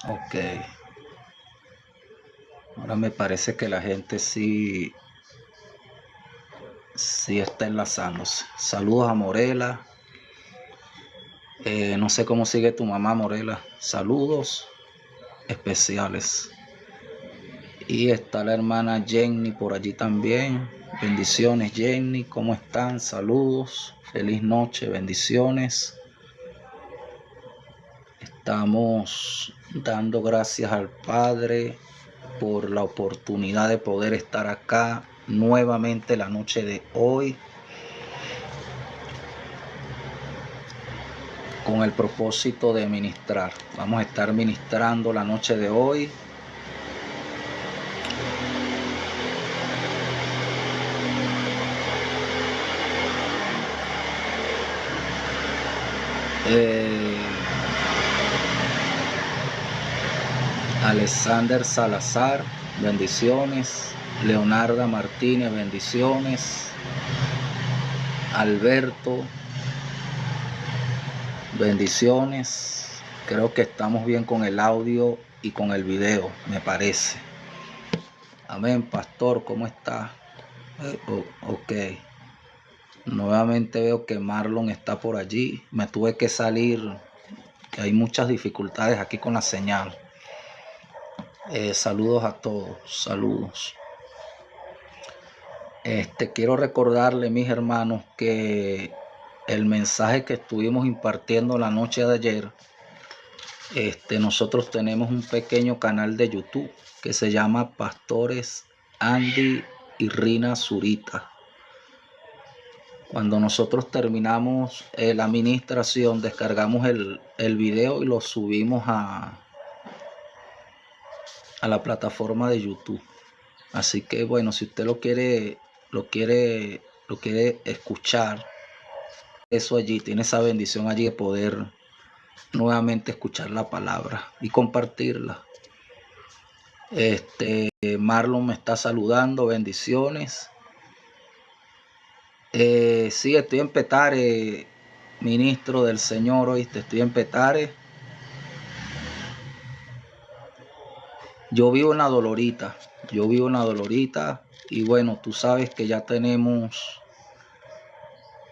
Ok, ahora me parece que la gente sí está enlazándose. Saludos a Morela. No sé cómo sigue tu mamá, Morela. Saludos especiales. Y está la hermana Jenny por allí también. Bendiciones, Jenny. ¿Cómo están? Saludos. Feliz noche. Bendiciones. Estamos dando gracias al Padre por la oportunidad de poder estar acá nuevamente la noche de hoy, con el propósito de ministrar. Vamos a estar ministrando la noche de hoy. Alexander Salazar, bendiciones. Leonarda Martínez, bendiciones. Alberto, bendiciones. Creo que estamos bien con el audio y con el video, me parece. Amén, pastor, ¿cómo está? Ok. Nuevamente veo que Marlon está por allí. Me tuve que salir, que hay muchas dificultades aquí con la señal. Saludos a todos, saludos. Quiero recordarle, mis hermanos, que el mensaje que estuvimos impartiendo la noche de ayer, nosotros tenemos un pequeño canal de YouTube que se llama Pastores Andy y Rina Zurita. Cuando nosotros terminamos la administración, descargamos el video y lo subimos a la plataforma de YouTube. Así que bueno, si usted lo quiere escuchar, eso allí, tiene esa bendición allí de poder nuevamente escuchar la palabra y compartirla. Marlon me está saludando, bendiciones. Sí, estoy en Petare, ministro del Señor, ¿oíste? Estoy en Petare. Yo vivo en la Dolorita, y bueno, tú sabes que ya tenemos,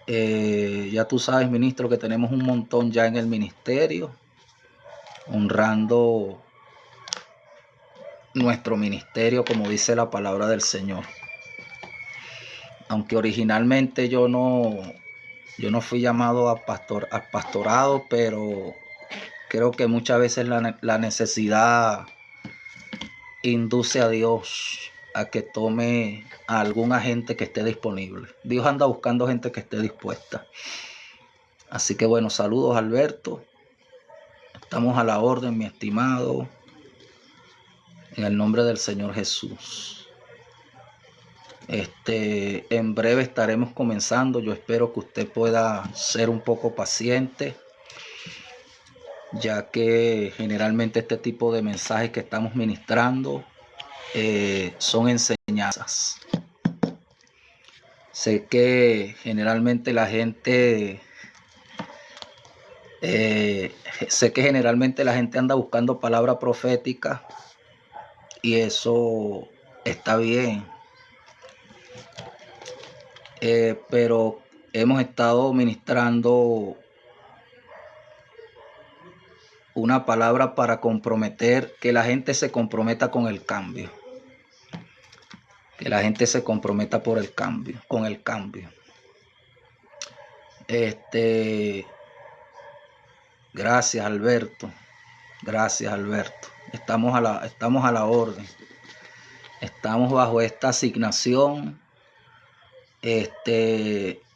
ya tú sabes, ministro, que tenemos un montón ya en el ministerio, honrando nuestro ministerio, como dice la palabra del Señor. Aunque originalmente yo no fui llamado al pastorado, pero creo que muchas veces la necesidad induce a Dios a que tome a algún agente que esté disponible. Dios anda buscando gente que esté dispuesta. Así que bueno, saludos, Alberto. Estamos a la orden, mi estimado, en el nombre del Señor Jesús. En breve estaremos comenzando. Yo espero que usted pueda ser un poco paciente, ya que generalmente este tipo de mensajes que estamos ministrando son enseñanzas. Sé que generalmente la gente anda buscando palabra profética, y eso está bien. Pero hemos estado ministrando una palabra para comprometer, que la gente se comprometa con el cambio. Que la gente se comprometa con el cambio. Gracias, Alberto. Estamos a la orden. Estamos bajo esta asignación.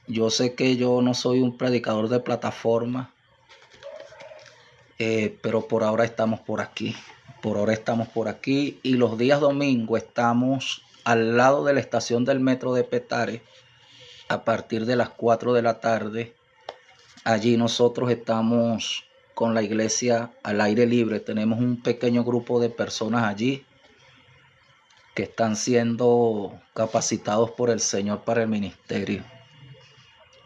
Yo sé que yo no soy un predicador de plataforma, pero por ahora estamos por aquí. Y los días domingos estamos al lado de la estación del metro de Petare a partir de las 4 de la tarde. Allí nosotros estamos con la iglesia al aire libre. Tenemos un pequeño grupo de personas allí que están siendo capacitados por el Señor para el ministerio.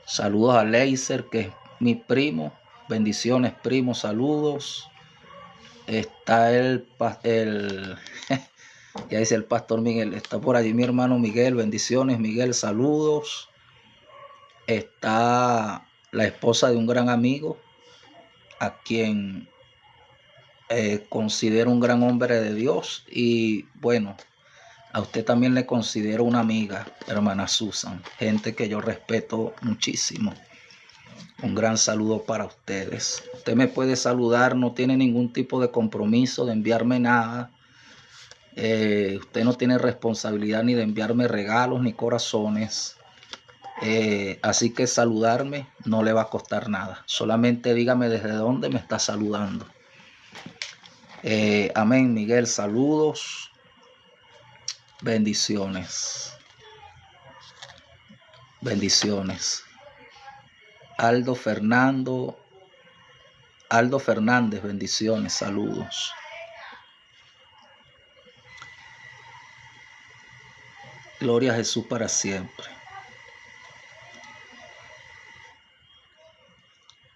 Saludos a Leiser, que es mi primo. Bendiciones, primo, saludos. está ya dice el pastor Miguel, está por allí mi hermano Miguel, bendiciones Miguel, saludos. Está la esposa de un gran amigo, a quien considero un gran hombre de Dios, y bueno, a usted también le considero una amiga, hermana Susan, gente que yo respeto muchísimo. Un gran saludo para ustedes. Usted me puede saludar, no tiene ningún tipo de compromiso de enviarme nada. Usted no tiene responsabilidad ni de enviarme regalos ni corazones. Así que saludarme no le va a costar nada. Solamente dígame desde dónde me está saludando. Amén, Miguel, saludos. Bendiciones. Bendiciones. Aldo Fernández, bendiciones, saludos. Gloria a Jesús para siempre.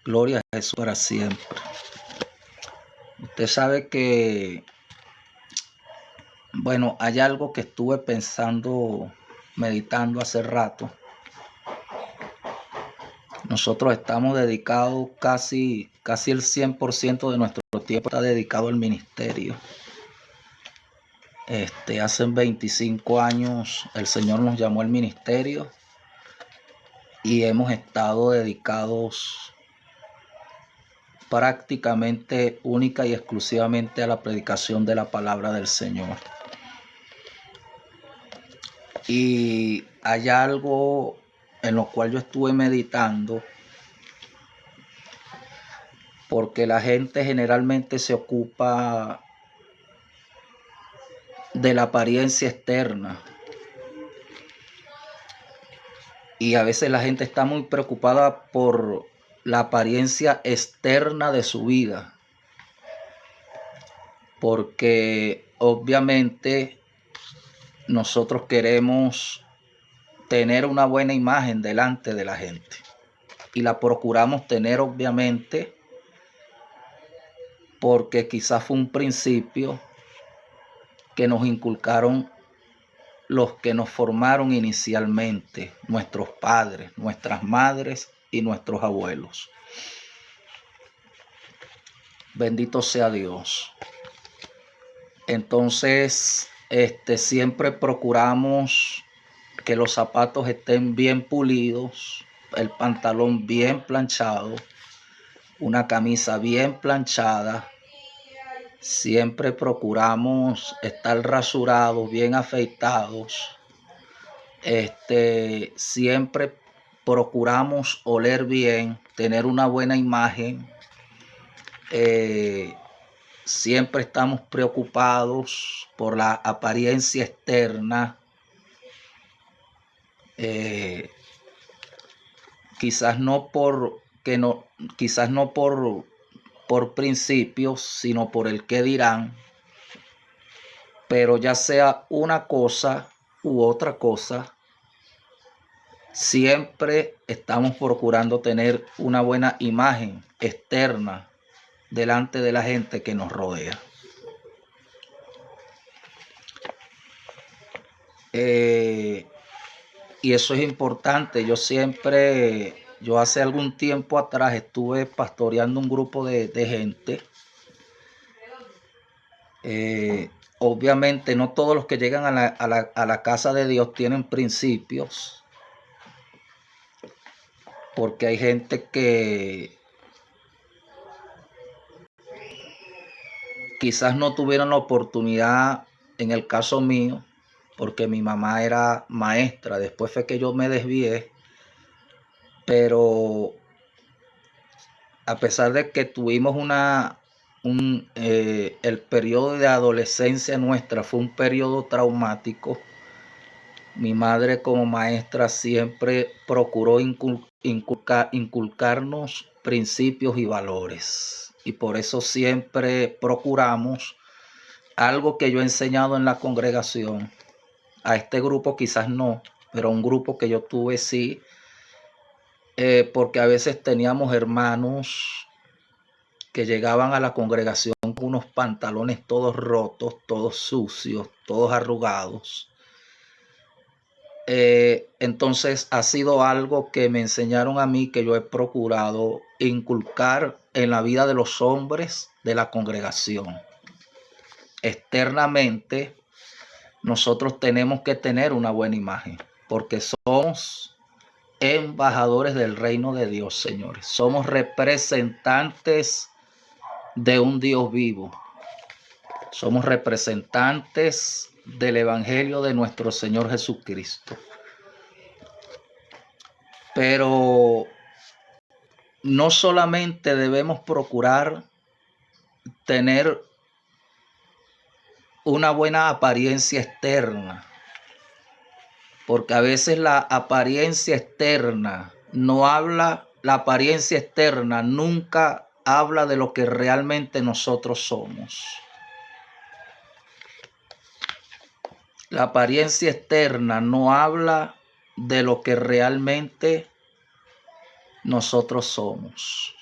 Gloria a Jesús para siempre. Usted sabe que, bueno, hay algo que estuve pensando, meditando hace rato. Nosotros estamos dedicados casi el 100% de nuestro tiempo está dedicado al ministerio. Hace 25 años el Señor nos llamó al ministerio y hemos estado dedicados prácticamente única y exclusivamente a la predicación de la palabra del Señor. Y hay algo en lo cual yo estuve meditando, porque la gente generalmente se ocupa de la apariencia externa. Y a veces la gente está muy preocupada por la apariencia externa de su vida. Porque obviamente nosotros queremos tener una buena imagen delante de la gente. Y la procuramos tener obviamente porque quizás fue un principio que nos inculcaron los que nos formaron inicialmente, nuestros padres, nuestras madres y nuestros abuelos. Bendito sea Dios. Entonces, siempre procuramos que los zapatos estén bien pulidos, el pantalón bien planchado, una camisa bien planchada. Siempre procuramos estar rasurados, bien afeitados. Siempre procuramos oler bien, tener una buena imagen. Siempre estamos preocupados por la apariencia externa. Quizás no por principios, sino por el qué dirán. Pero ya sea una cosa u otra cosa, siempre estamos procurando tener una buena imagen externa delante de la gente que nos rodea. Y eso es importante. Yo hace algún tiempo atrás estuve pastoreando un grupo de gente. Obviamente no todos los que llegan a la casa de Dios tienen principios, porque hay gente que quizás no tuvieron la oportunidad, en el caso mío, porque mi mamá era maestra, después fue que yo me desvié, pero a pesar de que tuvimos el periodo de adolescencia nuestra fue un periodo traumático, mi madre como maestra siempre procuró inculcarnos principios y valores. Y por eso siempre procuramos algo que yo he enseñado en la congregación. A este grupo quizás no, pero a un grupo que yo tuve sí. Porque a veces teníamos hermanos que llegaban a la congregación con unos pantalones todos rotos, todos sucios, todos arrugados. Entonces ha sido algo que me enseñaron a mí, que yo he procurado inculcar en la vida de los hombres de la congregación. Externamente, nosotros tenemos que tener una buena imagen, porque somos embajadores del reino de Dios, señores. Somos representantes de un Dios vivo. Somos representantes del evangelio de nuestro Señor Jesucristo. Pero no solamente debemos procurar tener una buena apariencia externa, porque a veces la apariencia externa no habla, la apariencia externa nunca habla de lo que realmente nosotros somos. La apariencia externa no habla de lo que realmente nosotros somos.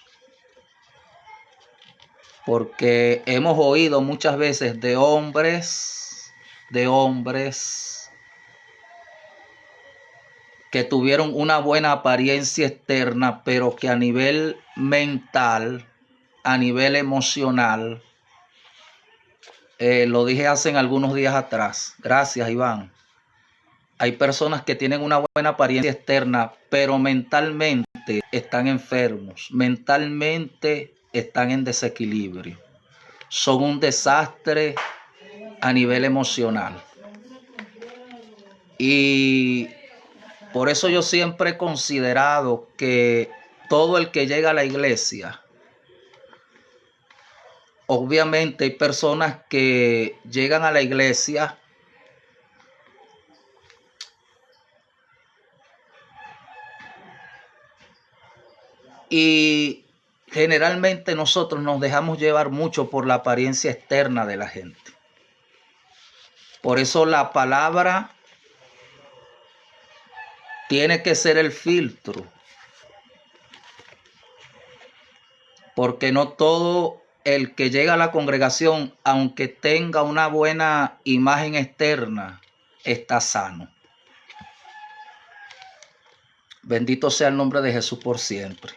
Porque hemos oído muchas veces de hombres que tuvieron una buena apariencia externa, pero que a nivel mental, a nivel emocional, lo dije hace algunos días atrás. Gracias, Iván. Hay personas que tienen una buena apariencia externa, pero mentalmente están enfermos, mentalmente están en desequilibrio. Son un desastre a nivel emocional. Y por eso yo siempre he considerado que todo el que llega a la iglesia, obviamente hay personas que llegan a la iglesia y generalmente nosotros nos dejamos llevar mucho por la apariencia externa de la gente. Por eso la palabra tiene que ser el filtro. Porque no todo el que llega a la congregación, aunque tenga una buena imagen externa, está sano. Bendito sea el nombre de Jesús por siempre.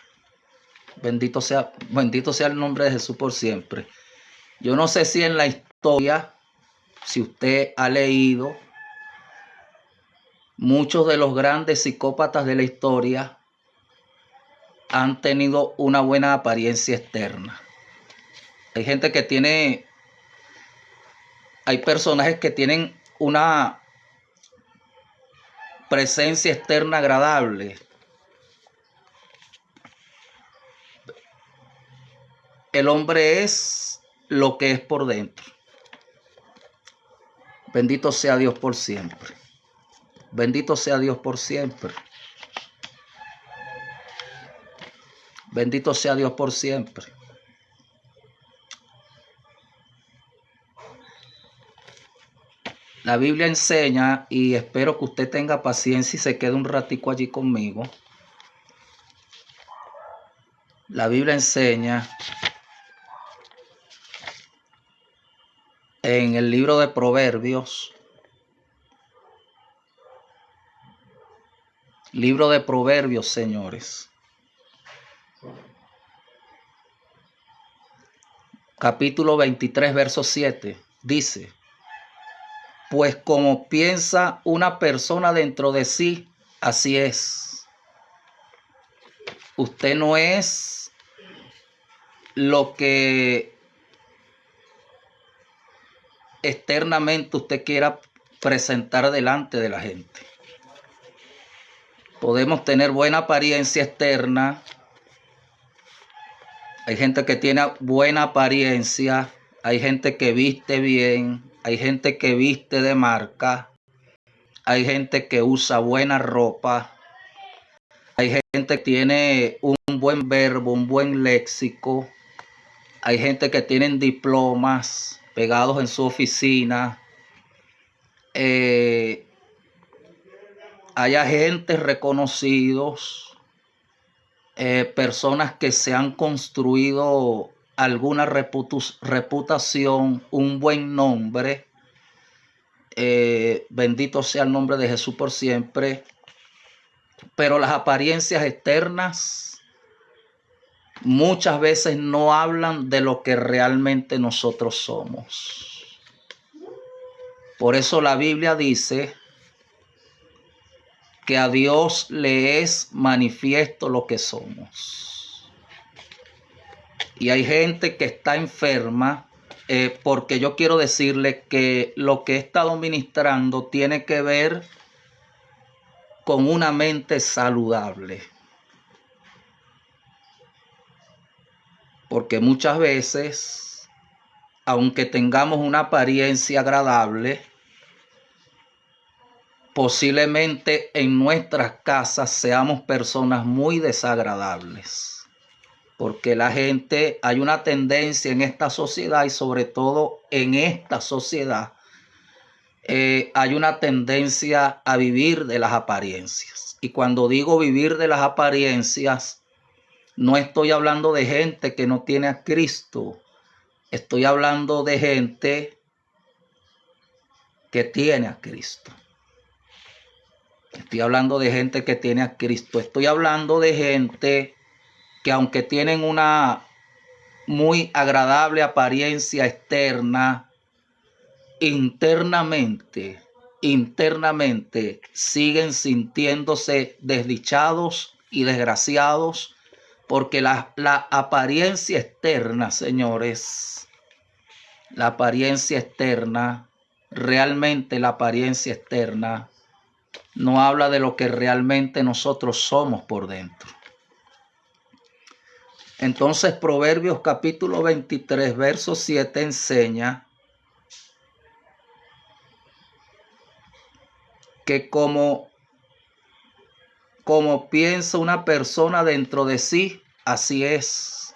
Bendito sea el nombre de Jesús por siempre. Yo no sé si en la historia, si usted ha leído, muchos de los grandes psicópatas de la historia han tenido una buena apariencia externa. Hay gente que tiene, hay personajes que tienen una presencia externa agradable. El hombre es lo que es por dentro. Bendito sea Dios por siempre. Bendito sea Dios por siempre. Bendito sea Dios por siempre. La Biblia enseña, y espero que usted tenga paciencia y se quede un ratico allí conmigo. La Biblia enseña en el libro de Proverbios, señores, capítulo 23, verso 7, dice: pues como piensa una persona dentro de sí, así es. Usted no es lo que externamente usted quiera presentar delante de la gente. Podemos tener buena apariencia externa. Hay gente que tiene buena apariencia. Hay gente que viste bien. Hay gente que viste de marca. Hay gente que usa buena ropa. Hay gente que tiene un buen verbo, un buen léxico. Hay gente que tienen diplomas pegados en su oficina. Hay agentes reconocidos. Personas que se han construido alguna reputación, un buen nombre. Bendito sea el nombre de Jesús por siempre. Pero las apariencias externas muchas veces no hablan de lo que realmente nosotros somos. Por eso la Biblia dice que a Dios le es manifiesto lo que somos. Y hay gente que está enferma, porque yo quiero decirle que lo que he estado ministrando tiene que ver con una mente saludable. Porque muchas veces, aunque tengamos una apariencia agradable, posiblemente en nuestras casas seamos personas muy desagradables. Porque la gente, hay una tendencia en esta sociedad y sobre todo en esta sociedad, hay una tendencia a vivir de las apariencias. Y cuando digo vivir de las apariencias, no estoy hablando de gente que no tiene a Cristo. Estoy hablando de gente que tiene a Cristo. Estoy hablando de gente que tiene a Cristo. Estoy hablando de gente que aunque tienen una muy agradable apariencia externa, internamente siguen sintiéndose desdichados y desgraciados, porque la apariencia externa, señores, la apariencia externa, realmente la apariencia externa no habla de lo que realmente nosotros somos por dentro. Entonces Proverbios capítulo 23, verso 7 enseña que como piensa una persona dentro de sí, así es.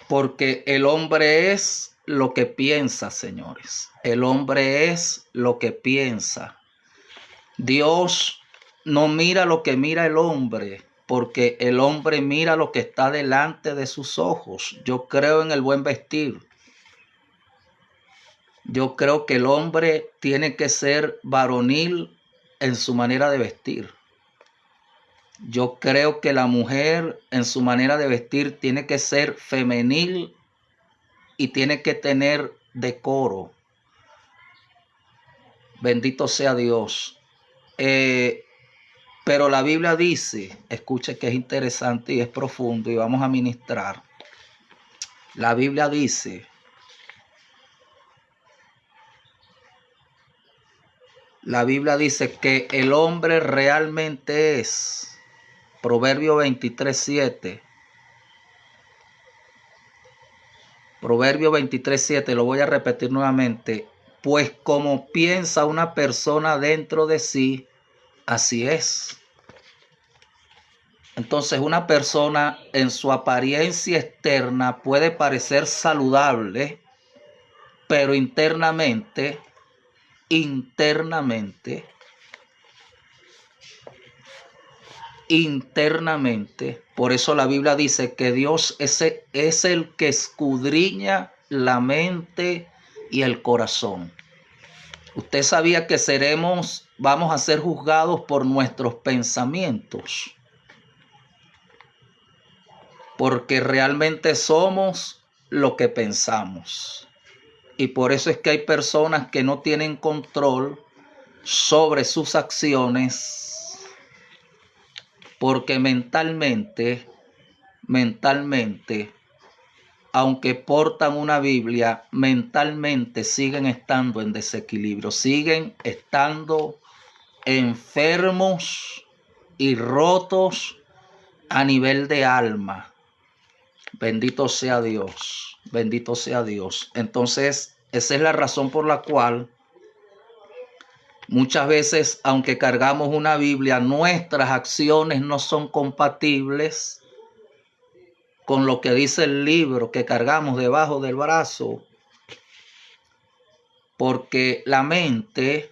Porque el hombre es lo que piensa, señores. El hombre es lo que piensa. Dios no mira lo que mira el hombre, porque el hombre mira lo que está delante de sus ojos. Yo creo en el buen vestir. Yo creo que el hombre tiene que ser varonil en su manera de vestir. Yo creo que la mujer en su manera de vestir tiene que ser femenil y tiene que tener decoro. Bendito sea Dios. Pero la Biblia dice, escuche que es interesante y es profundo y vamos a ministrar. La Biblia dice, que el hombre realmente es, Proverbio 23:7. Proverbio 23:7, lo voy a repetir nuevamente. Pues como piensa una persona dentro de sí, así es. Entonces una persona en su apariencia externa puede parecer saludable, pero internamente, por eso la Biblia dice que Dios es el que escudriña la mente y el corazón. Usted sabía que vamos a ser juzgados por nuestros pensamientos, porque realmente somos lo que pensamos. Y por eso es que hay personas que no tienen control sobre sus acciones, porque mentalmente, aunque portan una Biblia, mentalmente siguen estando en desequilibrio, siguen estando enfermos y rotos a nivel de alma. Bendito sea Dios, bendito sea Dios. Entonces, esa es la razón por la cual muchas veces, aunque cargamos una Biblia, nuestras acciones no son compatibles con lo que dice el libro que cargamos debajo del brazo. Porque la mente,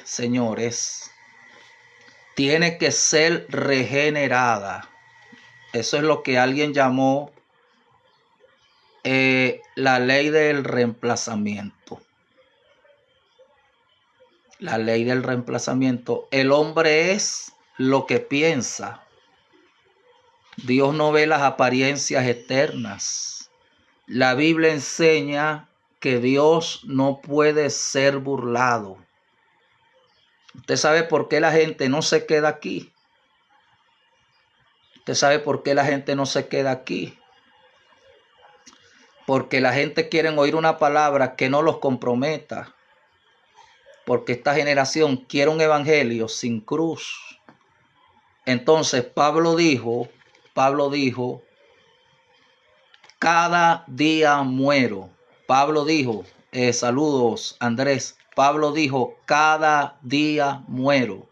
señores, tiene que ser regenerada. Eso es lo que alguien llamó la ley del reemplazamiento. La ley del reemplazamiento. El hombre es lo que piensa. Dios no ve las apariencias externas. La Biblia enseña que Dios no puede ser burlado. ¿Usted sabe por qué la gente no se queda aquí? ¿Usted sabe por qué la gente no se queda aquí? Porque la gente quiere oír una palabra que no los comprometa. Porque esta generación quiere un evangelio sin cruz. Entonces Pablo dijo, cada día muero. Pablo dijo, saludos Andrés. Pablo dijo, cada día muero.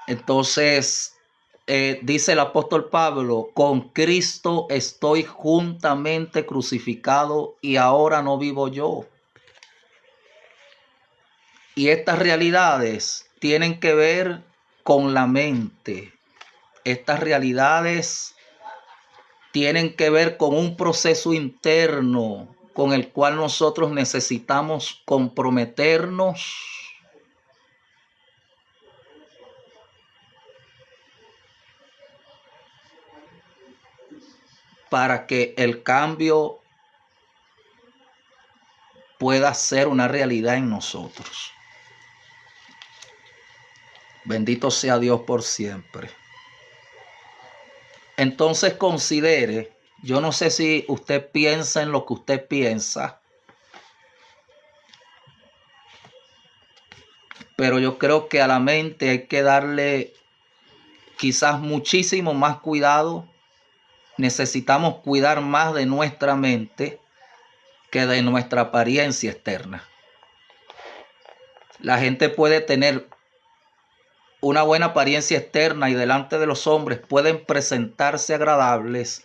Entonces, dice el apóstol Pablo, con Cristo estoy juntamente crucificado y ahora no vivo yo. Y estas realidades tienen que ver con la mente. Estas realidades tienen que ver con un proceso interno con el cual nosotros necesitamos comprometernos para que el cambio pueda ser una realidad en nosotros. Bendito sea Dios por siempre. Entonces considere, yo no sé si usted piensa en lo que usted piensa, pero yo creo que a la mente hay que darle quizás muchísimo más cuidado. Necesitamos cuidar más de nuestra mente que de nuestra apariencia externa. La gente puede tener una buena apariencia externa y delante de los hombres pueden presentarse agradables,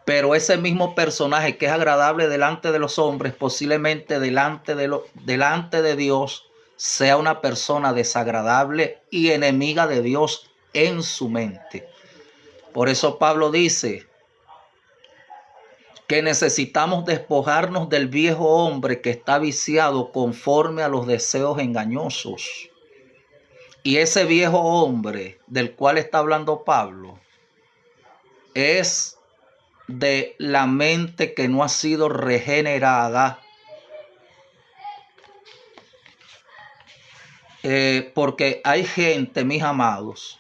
pero ese mismo personaje que es agradable delante de los hombres, posiblemente delante de Dios, sea una persona desagradable y enemiga de Dios en su mente. Por eso Pablo dice que necesitamos despojarnos del viejo hombre que está viciado conforme a los deseos engañosos. Y ese viejo hombre del cual está hablando Pablo es de la mente que no ha sido regenerada, porque hay gente, mis amados,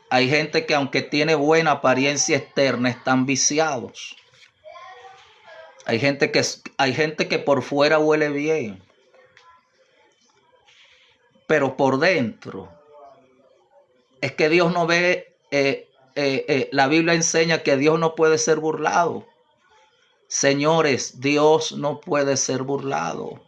hay gente que aunque tiene buena apariencia externa están viciados. Hay gente que por fuera huele bien, pero por dentro es que Dios no ve. La Biblia enseña que Dios no puede ser burlado. Señores, Dios no puede ser burlado.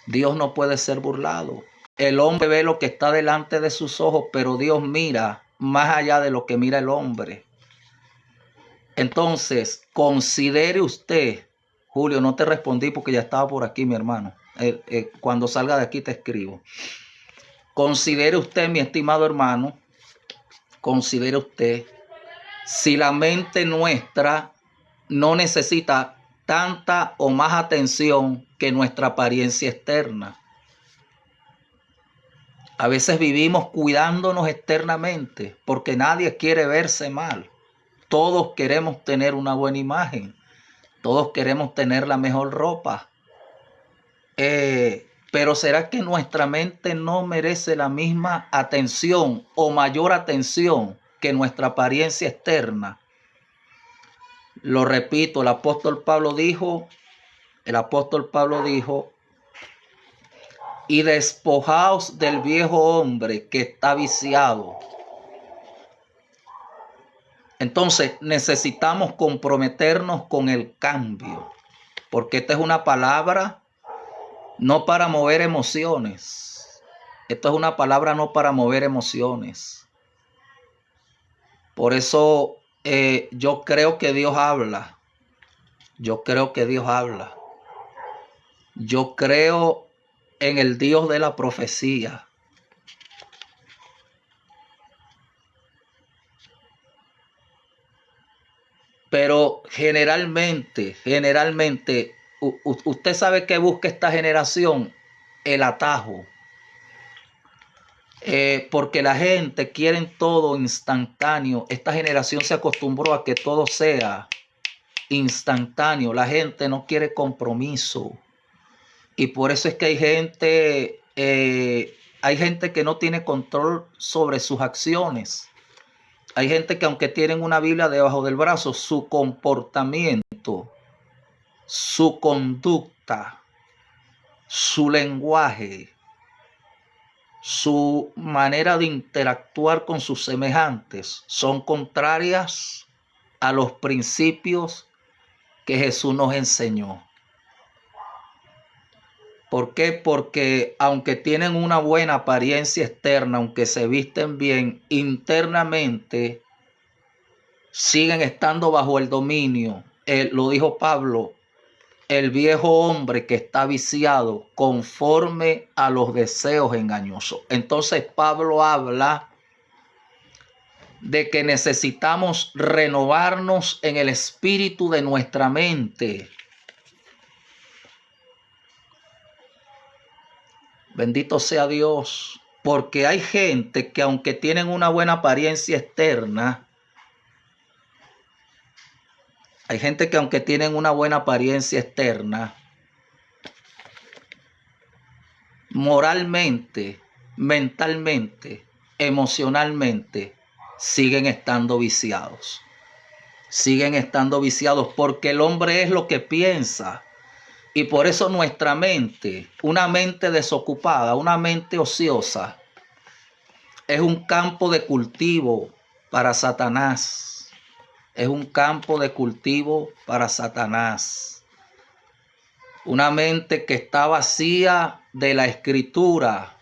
Dios no puede ser burlado. El hombre ve lo que está delante de sus ojos, pero Dios mira más allá de lo que mira el hombre. Entonces, considere usted, Julio, no te respondí porque ya estaba por aquí, mi hermano. Cuando salga de aquí te escribo. Considere usted, mi estimado hermano, considere usted si la mente nuestra no necesita tanta o más atención que nuestra apariencia externa. A veces vivimos cuidándonos externamente porque nadie quiere verse mal. Todos queremos tener una buena imagen. Todos queremos tener la mejor ropa. Pero ¿será que nuestra mente no merece la misma atención o mayor atención que nuestra apariencia externa? Lo repito, el apóstol Pablo dijo, y despojaos del viejo hombre que está viciado. Entonces necesitamos comprometernos con el cambio, porque esta es una palabra no para mover emociones. Esto es una palabra no para mover emociones. Por eso yo creo que Dios habla. Yo creo que Dios habla. Yo creo en el Dios de la profecía. Pero generalmente, usted sabe que busca esta generación el atajo. Porque la gente quiere todo instantáneo. Esta generación se acostumbró a que todo sea instantáneo. La gente no quiere compromiso. Y por eso es que hay gente que no tiene control sobre sus acciones. Hay gente que aunque tienen una Biblia debajo del brazo, su comportamiento, su conducta, su lenguaje, su manera de interactuar con sus semejantes son contrarias a los principios que Jesús nos enseñó. ¿Por qué? Porque aunque tienen una buena apariencia externa, aunque se visten bien, internamente siguen estando bajo el dominio. Lo dijo Pablo, el viejo hombre que está viciado conforme a los deseos engañosos. Entonces Pablo habla de que necesitamos renovarnos en el espíritu de nuestra mente. Bendito sea Dios, porque hay gente que aunque tienen una buena apariencia externa, moralmente, mentalmente, emocionalmente, siguen estando viciados. Siguen estando viciados porque el hombre es lo que piensa. Y por eso nuestra mente, una mente desocupada, una mente ociosa, es un campo de cultivo para Satanás. Es un campo de cultivo para Satanás. Una mente que está vacía de la Escritura.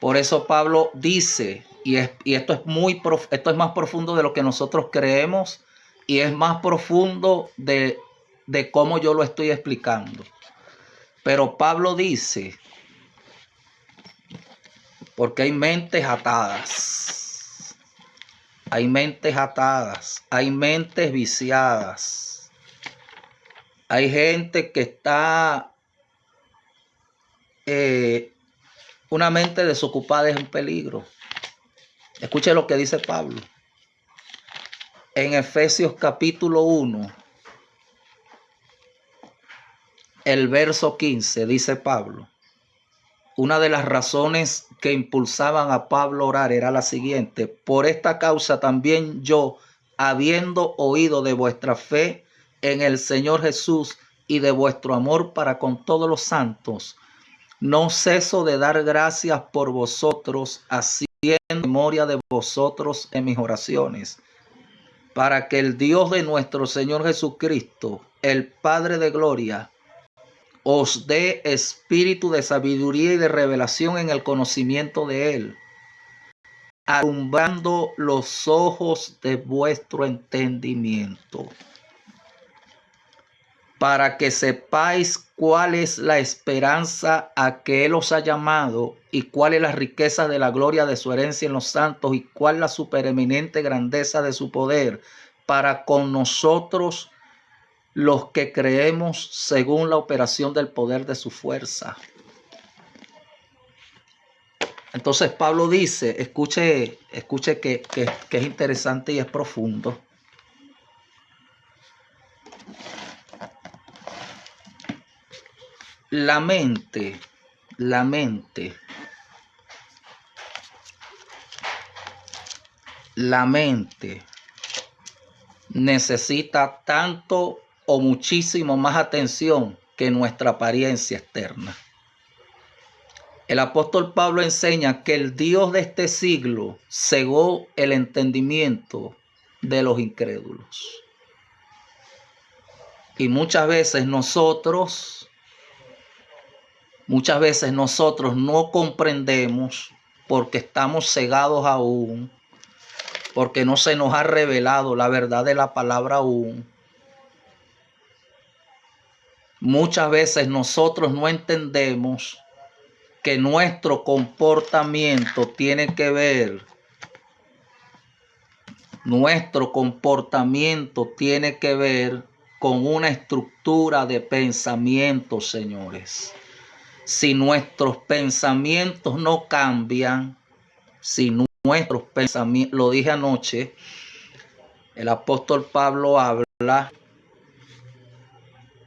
Por eso Pablo dice, y esto es más profundo de lo que nosotros creemos, y es más profundo de cómo yo lo estoy explicando. Pero Pablo dice, porque hay mentes atadas, hay mentes viciadas, hay gente que está, una mente desocupada es un peligro. Escuche lo que dice Pablo. En Efesios capítulo 1, el verso 15, dice Pablo. Una de las razones que impulsaban a Pablo a orar era la siguiente: por esta causa también yo, habiendo oído de vuestra fe en el Señor Jesús y de vuestro amor para con todos los santos, no ceso de dar gracias por vosotros, haciendo memoria de vosotros en mis oraciones, para que el Dios de nuestro Señor Jesucristo, el Padre de gloria, os dé espíritu de sabiduría y de revelación en el conocimiento de Él, alumbrando los ojos de vuestro entendimiento, para que sepáis cuál es la esperanza a que Él os ha llamado y cuál es la riqueza de la gloria de su herencia en los santos y cuál la supereminente grandeza de su poder para con nosotros los que creemos según la operación del poder de su fuerza. Entonces Pablo dice, escuche que es interesante y es profundo. La mente necesita tanto o muchísimo más atención que nuestra apariencia externa. El apóstol Pablo enseña que el Dios de este siglo cegó el entendimiento de los incrédulos. Y muchas veces nosotros no comprendemos porque estamos cegados aún, porque no se nos ha revelado la verdad de la palabra aún. Muchas veces nosotros no entendemos que nuestro comportamiento tiene que ver Nuestro comportamiento tiene que ver con una estructura de pensamiento, señores. Si nuestros pensamientos no cambian, si nuestros pensamientos, lo dije anoche, el apóstol Pablo habla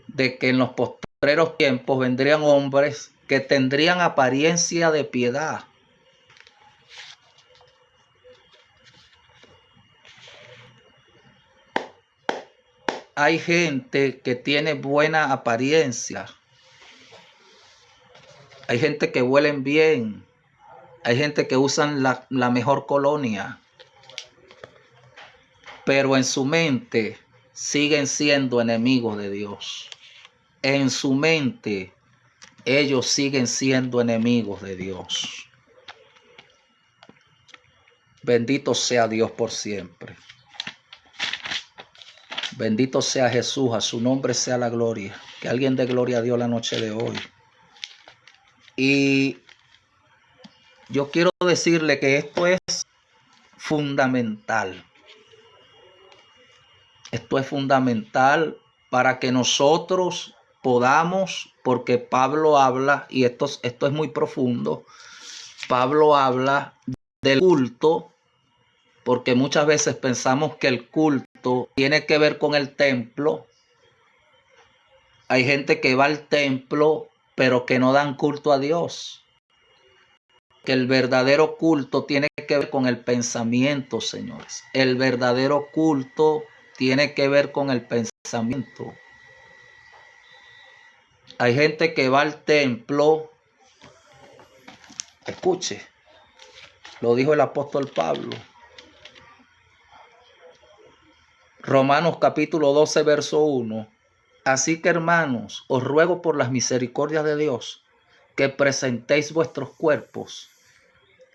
de que en los postreros tiempos vendrían hombres que tendrían apariencia de piedad. Hay gente que tiene buena apariencia. Hay gente que huelen bien. Hay gente que usan la mejor colonia. Pero en su mente siguen siendo enemigos de Dios. En su mente ellos siguen siendo enemigos de Dios. Bendito sea Dios por siempre. Bendito sea Jesús, a su nombre sea la gloria. Que alguien dé gloria a Dios la noche de hoy. Y yo quiero decirle que esto es fundamental. Esto es fundamental para que nosotros podamos, porque Pablo habla, y esto es muy profundo, Pablo habla del culto, porque muchas veces pensamos que el culto tiene que ver con el templo. Hay gente que va al templo, pero que no dan culto a Dios. Que el verdadero culto tiene que ver con el pensamiento, señores. El verdadero culto tiene que ver con el pensamiento. Hay gente que va al templo. Escuche, lo dijo el apóstol Pablo. Romanos capítulo 12, verso 1. Así que, hermanos, os ruego por las misericordias de Dios que presentéis vuestros cuerpos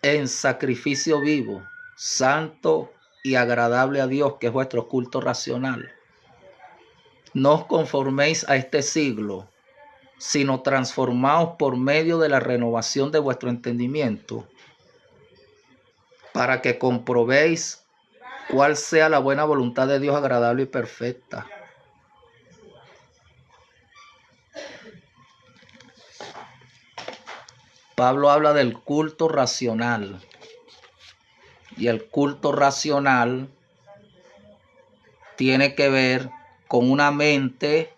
en sacrificio vivo, santo y agradable a Dios, que es vuestro culto racional. No os conforméis a este siglo, sino transformaos por medio de la renovación de vuestro entendimiento, para que comprobéis cuál sea la buena voluntad de Dios, agradable y perfecta. Pablo habla del culto racional. Y el culto racional tiene que ver con una mente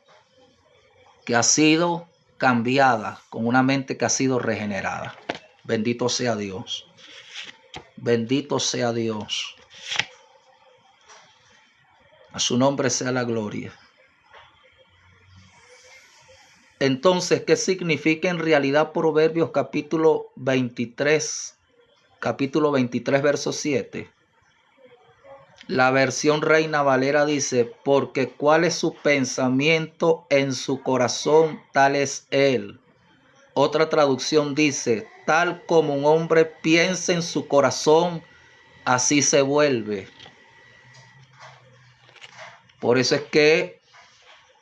que ha sido cambiada, con una mente que ha sido regenerada. Bendito sea Dios. Bendito sea Dios. A su nombre sea la gloria. Entonces, ¿qué significa en realidad Proverbios capítulo 23, verso 7? La versión Reina Valera dice, porque cuál es su pensamiento en su corazón, tal es él. Otra traducción dice, tal como un hombre piensa en su corazón, así se vuelve. Por eso es que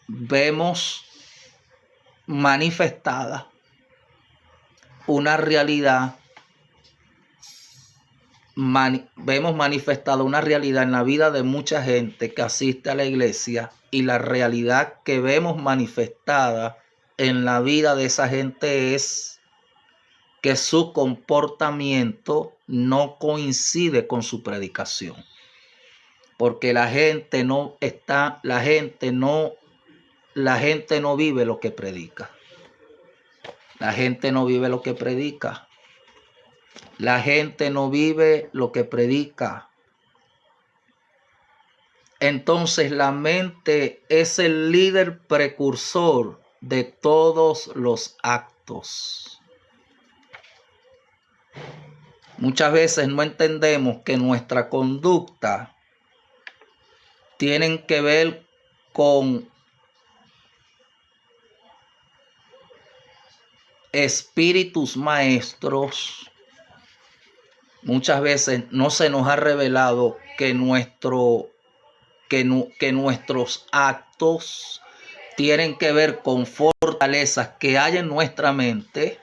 vemos manifestada una realidad, vemos manifestada una realidad en la vida de mucha gente que asiste a la iglesia, y la realidad que vemos manifestada en la vida de esa gente es que su comportamiento no coincide con su predicación, porque la gente no vive lo que predica. La gente no vive lo que predica. La gente no vive lo que predica. Entonces la mente es el líder precursor de todos los actos. Muchas veces no entendemos que nuestra conducta tiene que ver con espíritus maestros. Muchas veces no se nos ha revelado que nuestros actos tienen que ver con fortalezas que hay en nuestra mente.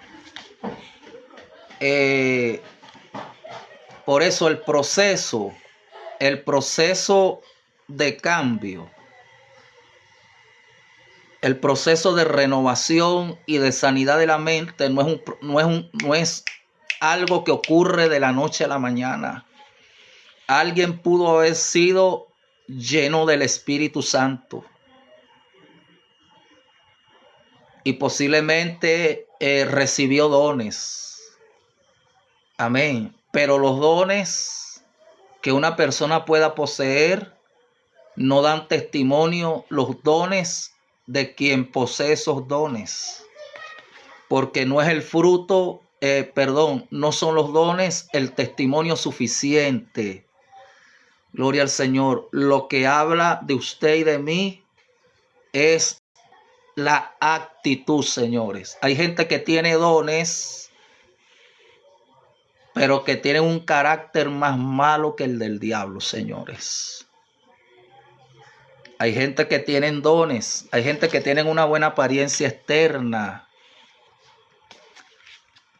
Por eso el proceso el proceso de cambio, el proceso de renovación y de sanidad de la mente no es algo que ocurre de la noche a la mañana. Alguien pudo haber sido lleno del Espíritu Santo y posiblemente recibió dones. Amén. Pero los dones que una persona pueda poseer no dan testimonio los dones de quien posee esos dones. Porque no es el fruto, no son los dones el testimonio suficiente. Gloria al Señor. Lo que habla de usted y de mí es la actitud, señores. Hay gente que tiene dones, pero que tienen un carácter más malo que el del diablo, señores. Hay gente que tienen dones, hay gente que tienen una buena apariencia externa.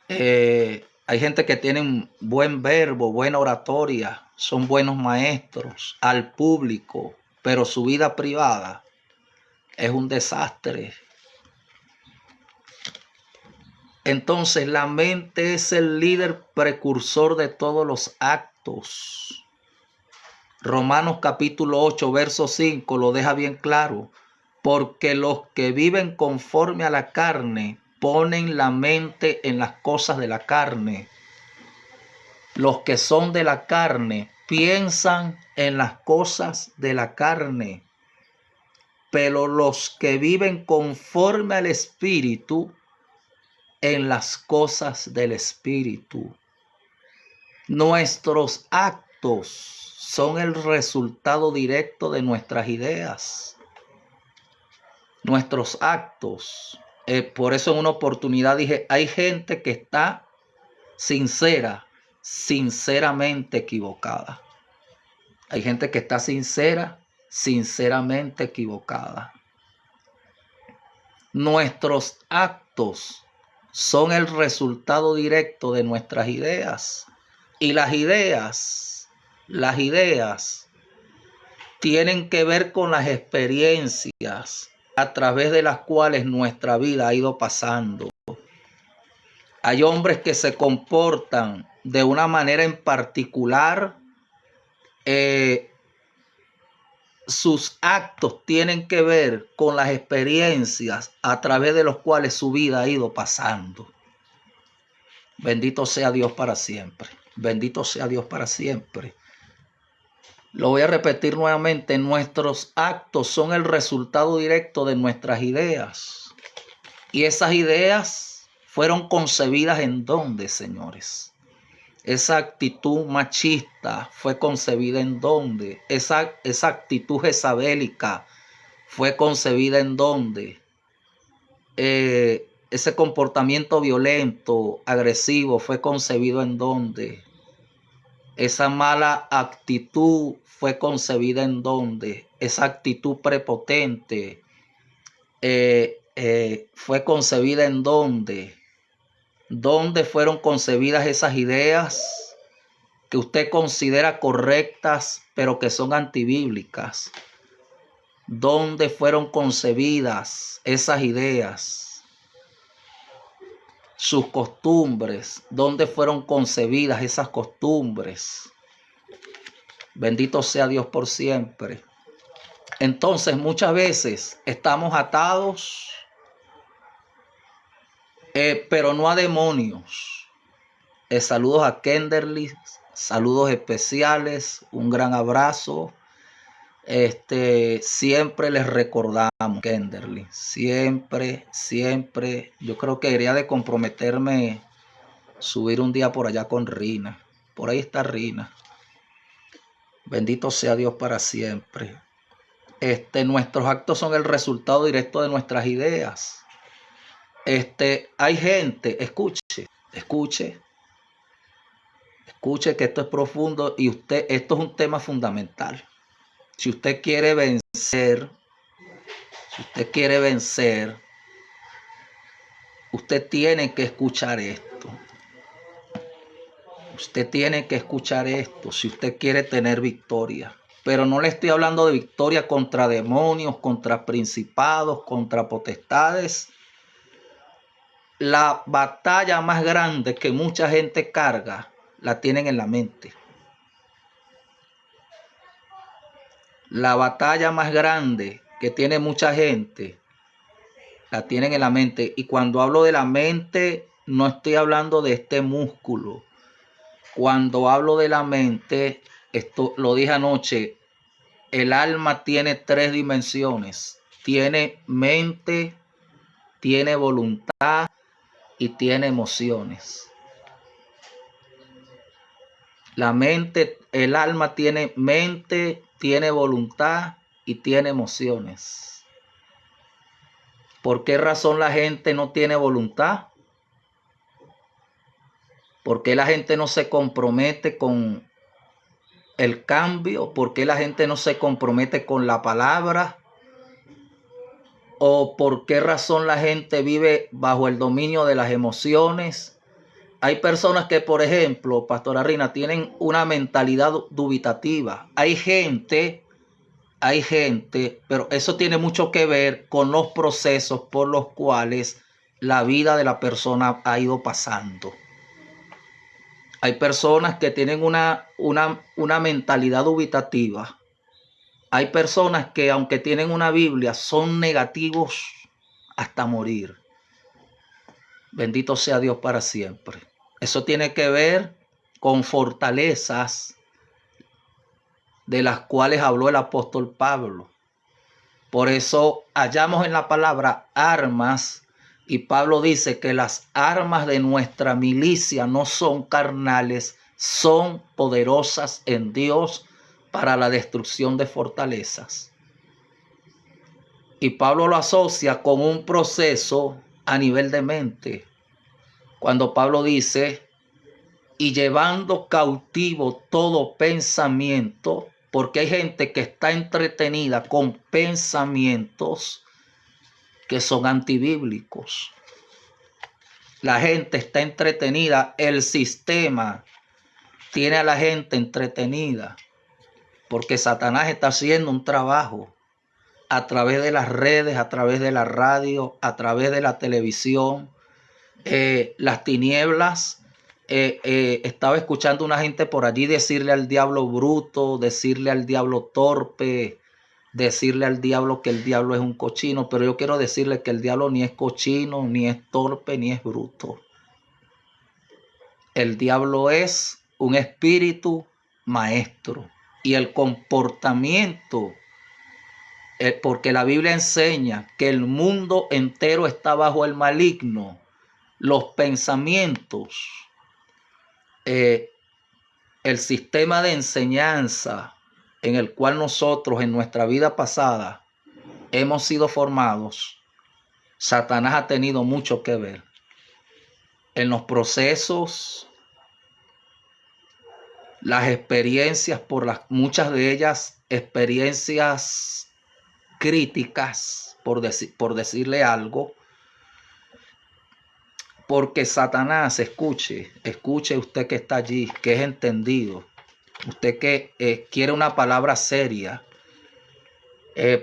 Hay gente que tienen buen verbo, buena oratoria, son buenos maestros al público, pero su vida privada es un desastre. Entonces la mente es el líder precursor de todos los actos. Romanos capítulo 8, verso 5 lo deja bien claro. Porque los que viven conforme a la carne ponen la mente en las cosas de la carne. Los que son de la carne piensan en las cosas de la carne. Pero los que viven conforme al Espíritu, en las cosas del Espíritu. Nuestros actos son el resultado directo de nuestras ideas. Nuestros actos. Por eso en una oportunidad dije, hay gente que está sinceramente equivocada. Hay gente que está sinceramente equivocada. Nuestros actos son el resultado directo de nuestras ideas. Y las ideas tienen que ver con las experiencias a través de las cuales nuestra vida ha ido pasando. Hay hombres que se comportan de una manera en particular. Sus actos tienen que ver con las experiencias a través de las cuales su vida ha ido pasando. Bendito sea Dios para siempre. Bendito sea Dios para siempre. Lo voy a repetir nuevamente. Nuestros actos son el resultado directo de nuestras ideas. Y esas ideas fueron concebidas ¿en dónde, señores? Esa actitud machista fue concebida ¿en dónde? Esa actitud jezabélica fue concebida ¿en dónde? Ese comportamiento violento, agresivo, fue concebido ¿en dónde? Esa mala actitud fue concebida ¿en dónde? Esa actitud prepotente fue concebida ¿en dónde? ¿Dónde fueron concebidas esas ideas que usted considera correctas, pero que son antibíblicas? ¿Dónde fueron concebidas esas ideas? Sus costumbres, ¿dónde fueron concebidas esas costumbres? Bendito sea Dios por siempre. Entonces, muchas veces estamos atados, pero no a demonios. Saludos a Kenderly, saludos especiales, un gran abrazo. Siempre les recordamos, Kenderly, siempre, yo creo que debería de comprometerme subir un día por allá con Rina. Por ahí está Rina. Bendito sea Dios para siempre. Nuestros actos son el resultado directo de nuestras ideas. Hay gente, escuche que esto es profundo y esto es un tema fundamental. Si usted quiere vencer, usted tiene que escuchar esto. Usted tiene que escuchar esto si usted quiere tener victoria. Pero no le estoy hablando de victoria contra demonios, contra principados, contra potestades. La batalla más grande que mucha gente carga, la tienen en la mente. La batalla más grande que tiene mucha gente, la tienen en la mente. Y cuando hablo de la mente, no estoy hablando de este músculo. Cuando hablo de la mente, esto lo dije anoche, el alma tiene 3 dimensiones. Tiene mente, tiene voluntad y tiene emociones. La mente, el alma tiene mente, tiene voluntad y tiene emociones. ¿Por qué razón la gente no tiene voluntad? ¿Por qué la gente no se compromete con el cambio? ¿Por qué la gente no se compromete con la palabra? ¿O por qué razón la gente vive bajo el dominio de las emociones? Hay personas que, por ejemplo, Pastora Rina, tienen una mentalidad dubitativa. Hay gente, pero eso tiene mucho que ver con los procesos por los cuales la vida de la persona ha ido pasando. Hay personas que tienen una mentalidad dubitativa. Hay personas que, aunque tienen una Biblia, son negativos hasta morir. Bendito sea Dios para siempre. Eso tiene que ver con fortalezas de las cuales habló el apóstol Pablo. Por eso hallamos en la palabra armas, y Pablo dice que las armas de nuestra milicia no son carnales, son poderosas en Dios para la destrucción de fortalezas. Y Pablo lo asocia con un proceso a nivel de mente. Cuando Pablo dice, y llevando cautivo todo pensamiento, porque hay gente que está entretenida con pensamientos que son antibíblicos. La gente está entretenida, el sistema tiene a la gente entretenida, porque Satanás está haciendo un trabajo a través de las redes, a través de la radio, a través de la televisión, las tinieblas. Estaba escuchando una gente por allí decirle al diablo bruto, decirle al diablo torpe, decirle al diablo que el diablo es un cochino, pero yo quiero decirle que el diablo ni es cochino, ni es torpe, ni es bruto. El diablo es un espíritu maestro, y el comportamiento, porque la Biblia enseña que el mundo entero está bajo el maligno, los pensamientos, el sistema de enseñanza en el cual nosotros en nuestra vida pasada hemos sido formados, Satanás ha tenido mucho que ver en los procesos, las experiencias, muchas de ellas experiencias críticas, por decirle algo, porque Satanás, escuche usted que está allí, que es entendido, usted que quiere una palabra seria,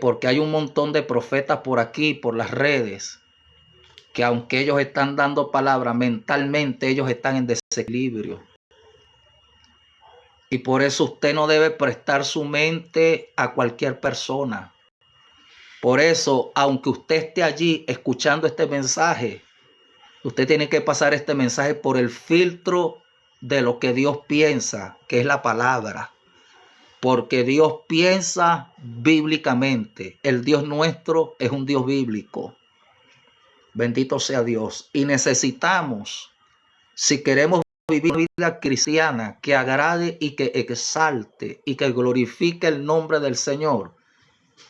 porque hay un montón de profetas por aquí, por las redes, que aunque ellos están dando palabra, mentalmente ellos están en desequilibrio. Y por eso usted no debe prestar su mente a cualquier persona. Por eso, aunque usted esté allí escuchando este mensaje, usted tiene que pasar este mensaje por el filtro de lo que Dios piensa, que es la palabra. Porque Dios piensa bíblicamente. El Dios nuestro es un Dios bíblico. Bendito sea Dios. Y necesitamos, si queremos vivir una vida cristiana que agrade y que exalte y que glorifique el nombre del Señor,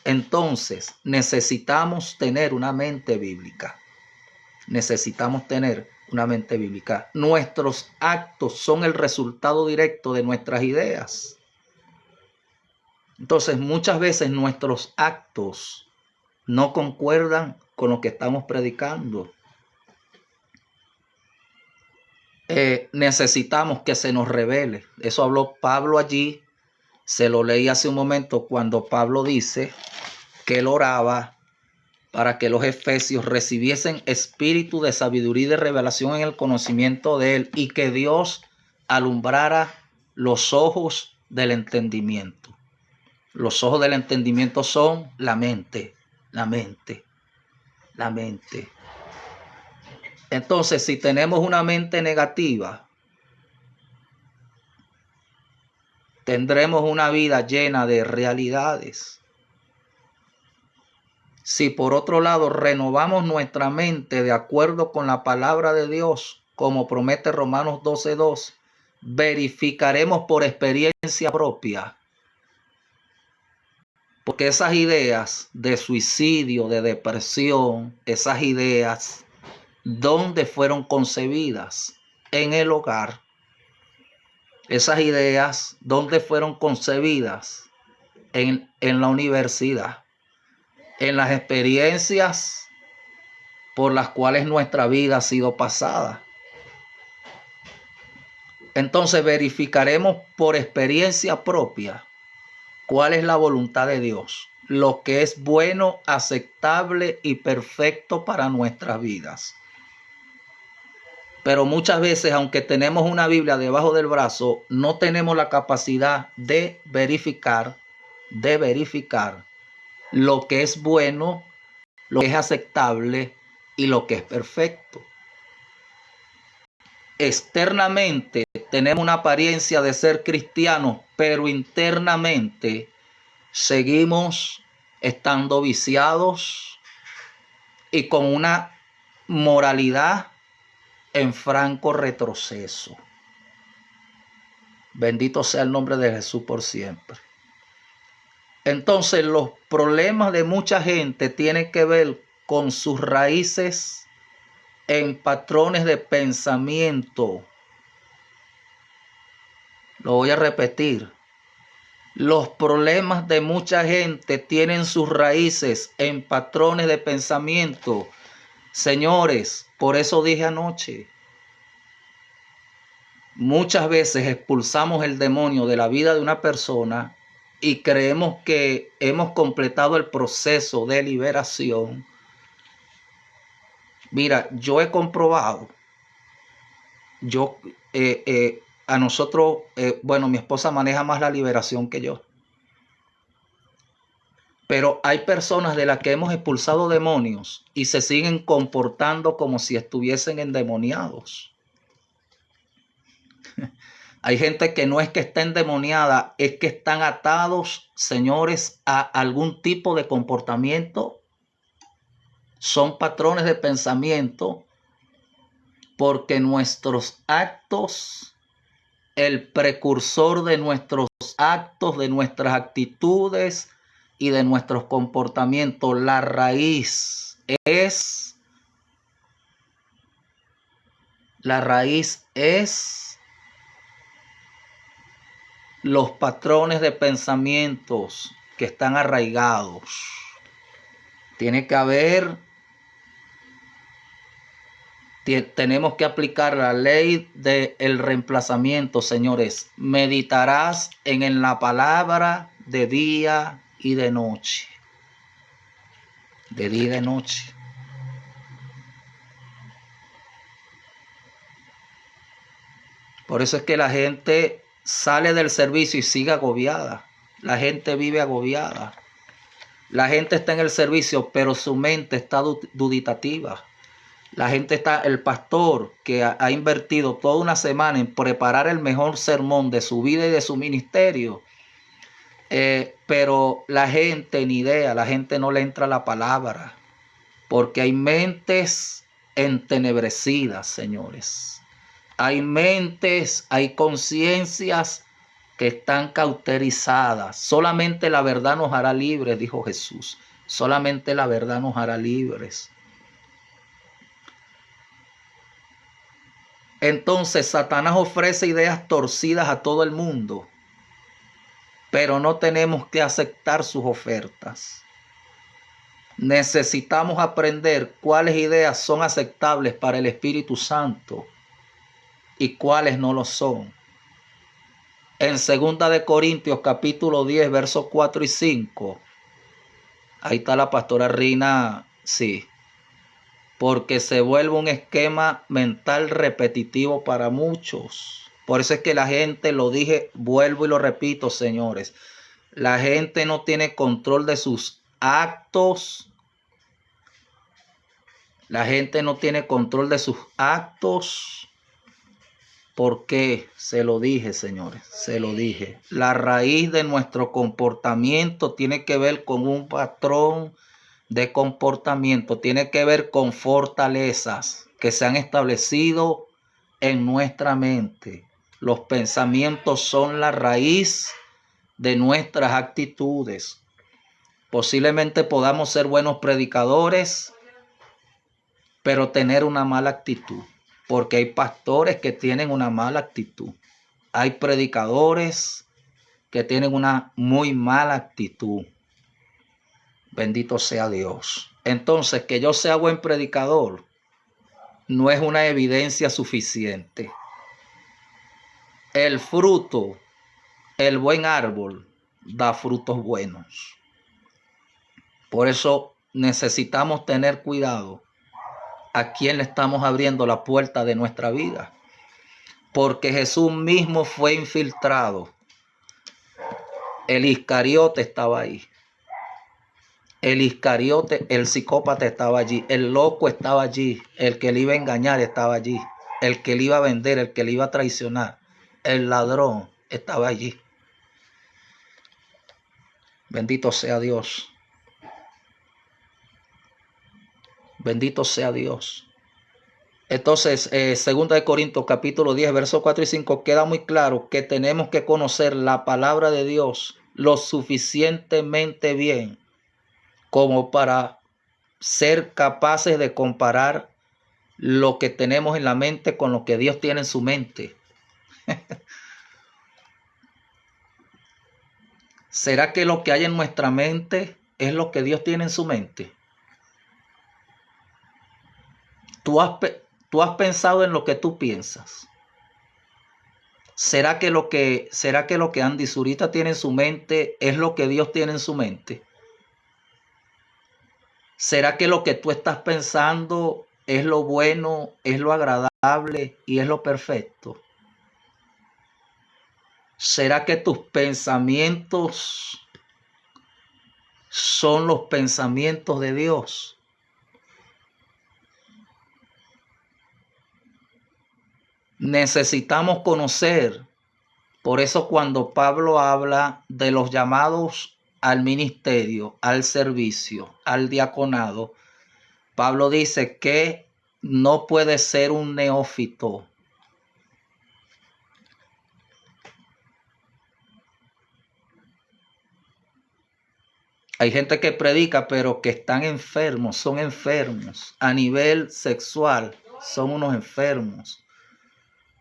entonces necesitamos tener una mente bíblica. Necesitamos tener una mente bíblica. Nuestros actos son el resultado directo de nuestras ideas. Entonces, muchas veces nuestros actos no concuerdan con lo que estamos predicando. necesitamos que se nos revele. Eso habló Pablo allí. Se lo leí hace un momento cuando Pablo dice que él oraba para que los efesios recibiesen espíritu de sabiduría y de revelación en el conocimiento de él, y que Dios alumbrara los ojos del entendimiento. Los ojos del entendimiento son la mente, la mente, la mente. Entonces, si tenemos una mente negativa, tendremos una vida llena de realidades. Si por otro lado renovamos nuestra mente de acuerdo con la palabra de Dios, como promete Romanos 12:2, verificaremos por experiencia propia. Porque esas ideas de suicidio, de depresión, esas ideas, ¿dónde fueron concebidas? En el hogar. Esas ideas, ¿dónde fueron concebidas? En la universidad. En las experiencias por las cuales nuestra vida ha sido pasada. Entonces verificaremos por experiencia propia cuál es la voluntad de Dios, lo que es bueno, aceptable y perfecto para nuestras vidas. Pero muchas veces, aunque tenemos una Biblia debajo del brazo, no tenemos la capacidad de verificar lo que es bueno, lo que es aceptable y lo que es perfecto. Externamente tenemos una apariencia de ser cristianos, pero internamente seguimos estando viciados y con una moralidad en franco retroceso. Bendito sea el nombre de Jesús por siempre. Entonces, los problemas de mucha gente tienen que ver con sus raíces en patrones de pensamiento. Lo voy a repetir. Los problemas de mucha gente tienen sus raíces en patrones de pensamiento. Señores, por eso dije anoche, muchas veces expulsamos el demonio de la vida de una persona y creemos que hemos completado el proceso de liberación. Mira, yo he comprobado, a nosotros, mi esposa maneja más la liberación que yo. Pero hay personas de las que hemos expulsado demonios y se siguen comportando como si estuviesen endemoniados. Hay gente que no es que esté endemoniada, es que están atados, señores, a algún tipo de comportamiento. Son patrones de pensamiento, porque nuestros actos, el precursor de nuestros actos, de nuestras actitudes y de nuestros comportamientos, la raíz es los patrones de pensamientos que están arraigados. Tiene que haber, tenemos que aplicar la ley del reemplazamiento, señores. Meditarás en la palabra de día y de noche. De día y de noche. Por eso es que la gente sale del servicio y sigue agobiada. La gente vive agobiada. La gente está en el servicio, pero su mente está duditativa. La gente está, el pastor que ha invertido toda una semana en preparar el mejor sermón de su vida y de su ministerio, pero la gente ni idea, la gente no le entra la palabra, porque hay mentes entenebrecidas, señores. Hay mentes, hay conciencias que están cauterizadas. Solamente la verdad nos hará libres, dijo Jesús. Solamente la verdad nos hará libres. Entonces Satanás ofrece ideas torcidas a todo el mundo, pero no tenemos que aceptar sus ofertas. Necesitamos aprender cuáles ideas son aceptables para el Espíritu Santo y cuáles no lo son. En 2 Corintios capítulo 10, versos 4 y 5. Ahí está la pastora Rina, sí. Porque se vuelve un esquema mental repetitivo para muchos. Por eso es que la gente, lo dije, vuelvo y lo repito, señores. La gente no tiene control de sus actos. La gente no tiene control de sus actos. ¿Por qué? Se lo dije, señores, se lo dije. La raíz de nuestro comportamiento tiene que ver con un patrón de comportamiento, tiene que ver con fortalezas que se han establecido en nuestra mente. Los pensamientos son la raíz de nuestras actitudes. Posiblemente podamos ser buenos predicadores, pero tener una mala actitud. Porque hay pastores que tienen una mala actitud. Hay predicadores que tienen una muy mala actitud. Bendito sea Dios. Entonces, que yo sea buen predicador no es una evidencia suficiente. El fruto, el buen árbol, da frutos buenos. Por eso necesitamos tener cuidado a quién le estamos abriendo la puerta de nuestra vida. Porque Jesús mismo fue infiltrado. El Iscariote estaba ahí. El Iscariote, el psicópata estaba allí. El loco estaba allí. El que le iba a engañar estaba allí. El que le iba a vender, el que le iba a traicionar. El ladrón estaba allí. Bendito sea Dios. Bendito sea Dios. Entonces, 2 Corintios capítulo 10, versos 4 y 5, queda muy claro que tenemos que conocer la palabra de Dios lo suficientemente bien como para ser capaces de comparar lo que tenemos en la mente con lo que Dios tiene en su mente. ¿Será que lo que hay en nuestra mente es lo que Dios tiene en su mente? ¿Tú has pensado en lo que tú piensas? ¿Será que lo que Andy Zurita tiene en su mente es lo que Dios tiene en su mente? ¿Será que lo que tú estás pensando es lo bueno, es lo agradable y es lo perfecto? ¿Será que tus pensamientos son los pensamientos de Dios? Necesitamos conocer. Por eso cuando Pablo habla de los llamados al ministerio, al servicio, al diaconado, Pablo dice que no puede ser un neófito. Hay gente que predica, pero que están enfermos, son enfermos. A nivel sexual, son unos enfermos.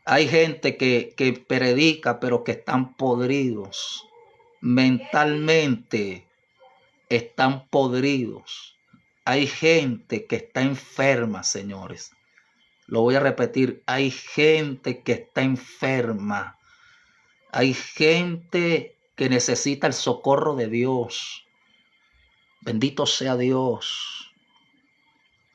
Hay gente que predica, pero que están podridos. Mentalmente están podridos. Hay gente que está enferma, señores. Lo voy a repetir. Hay gente que está enferma. Hay gente que necesita el socorro de Dios. Bendito sea Dios.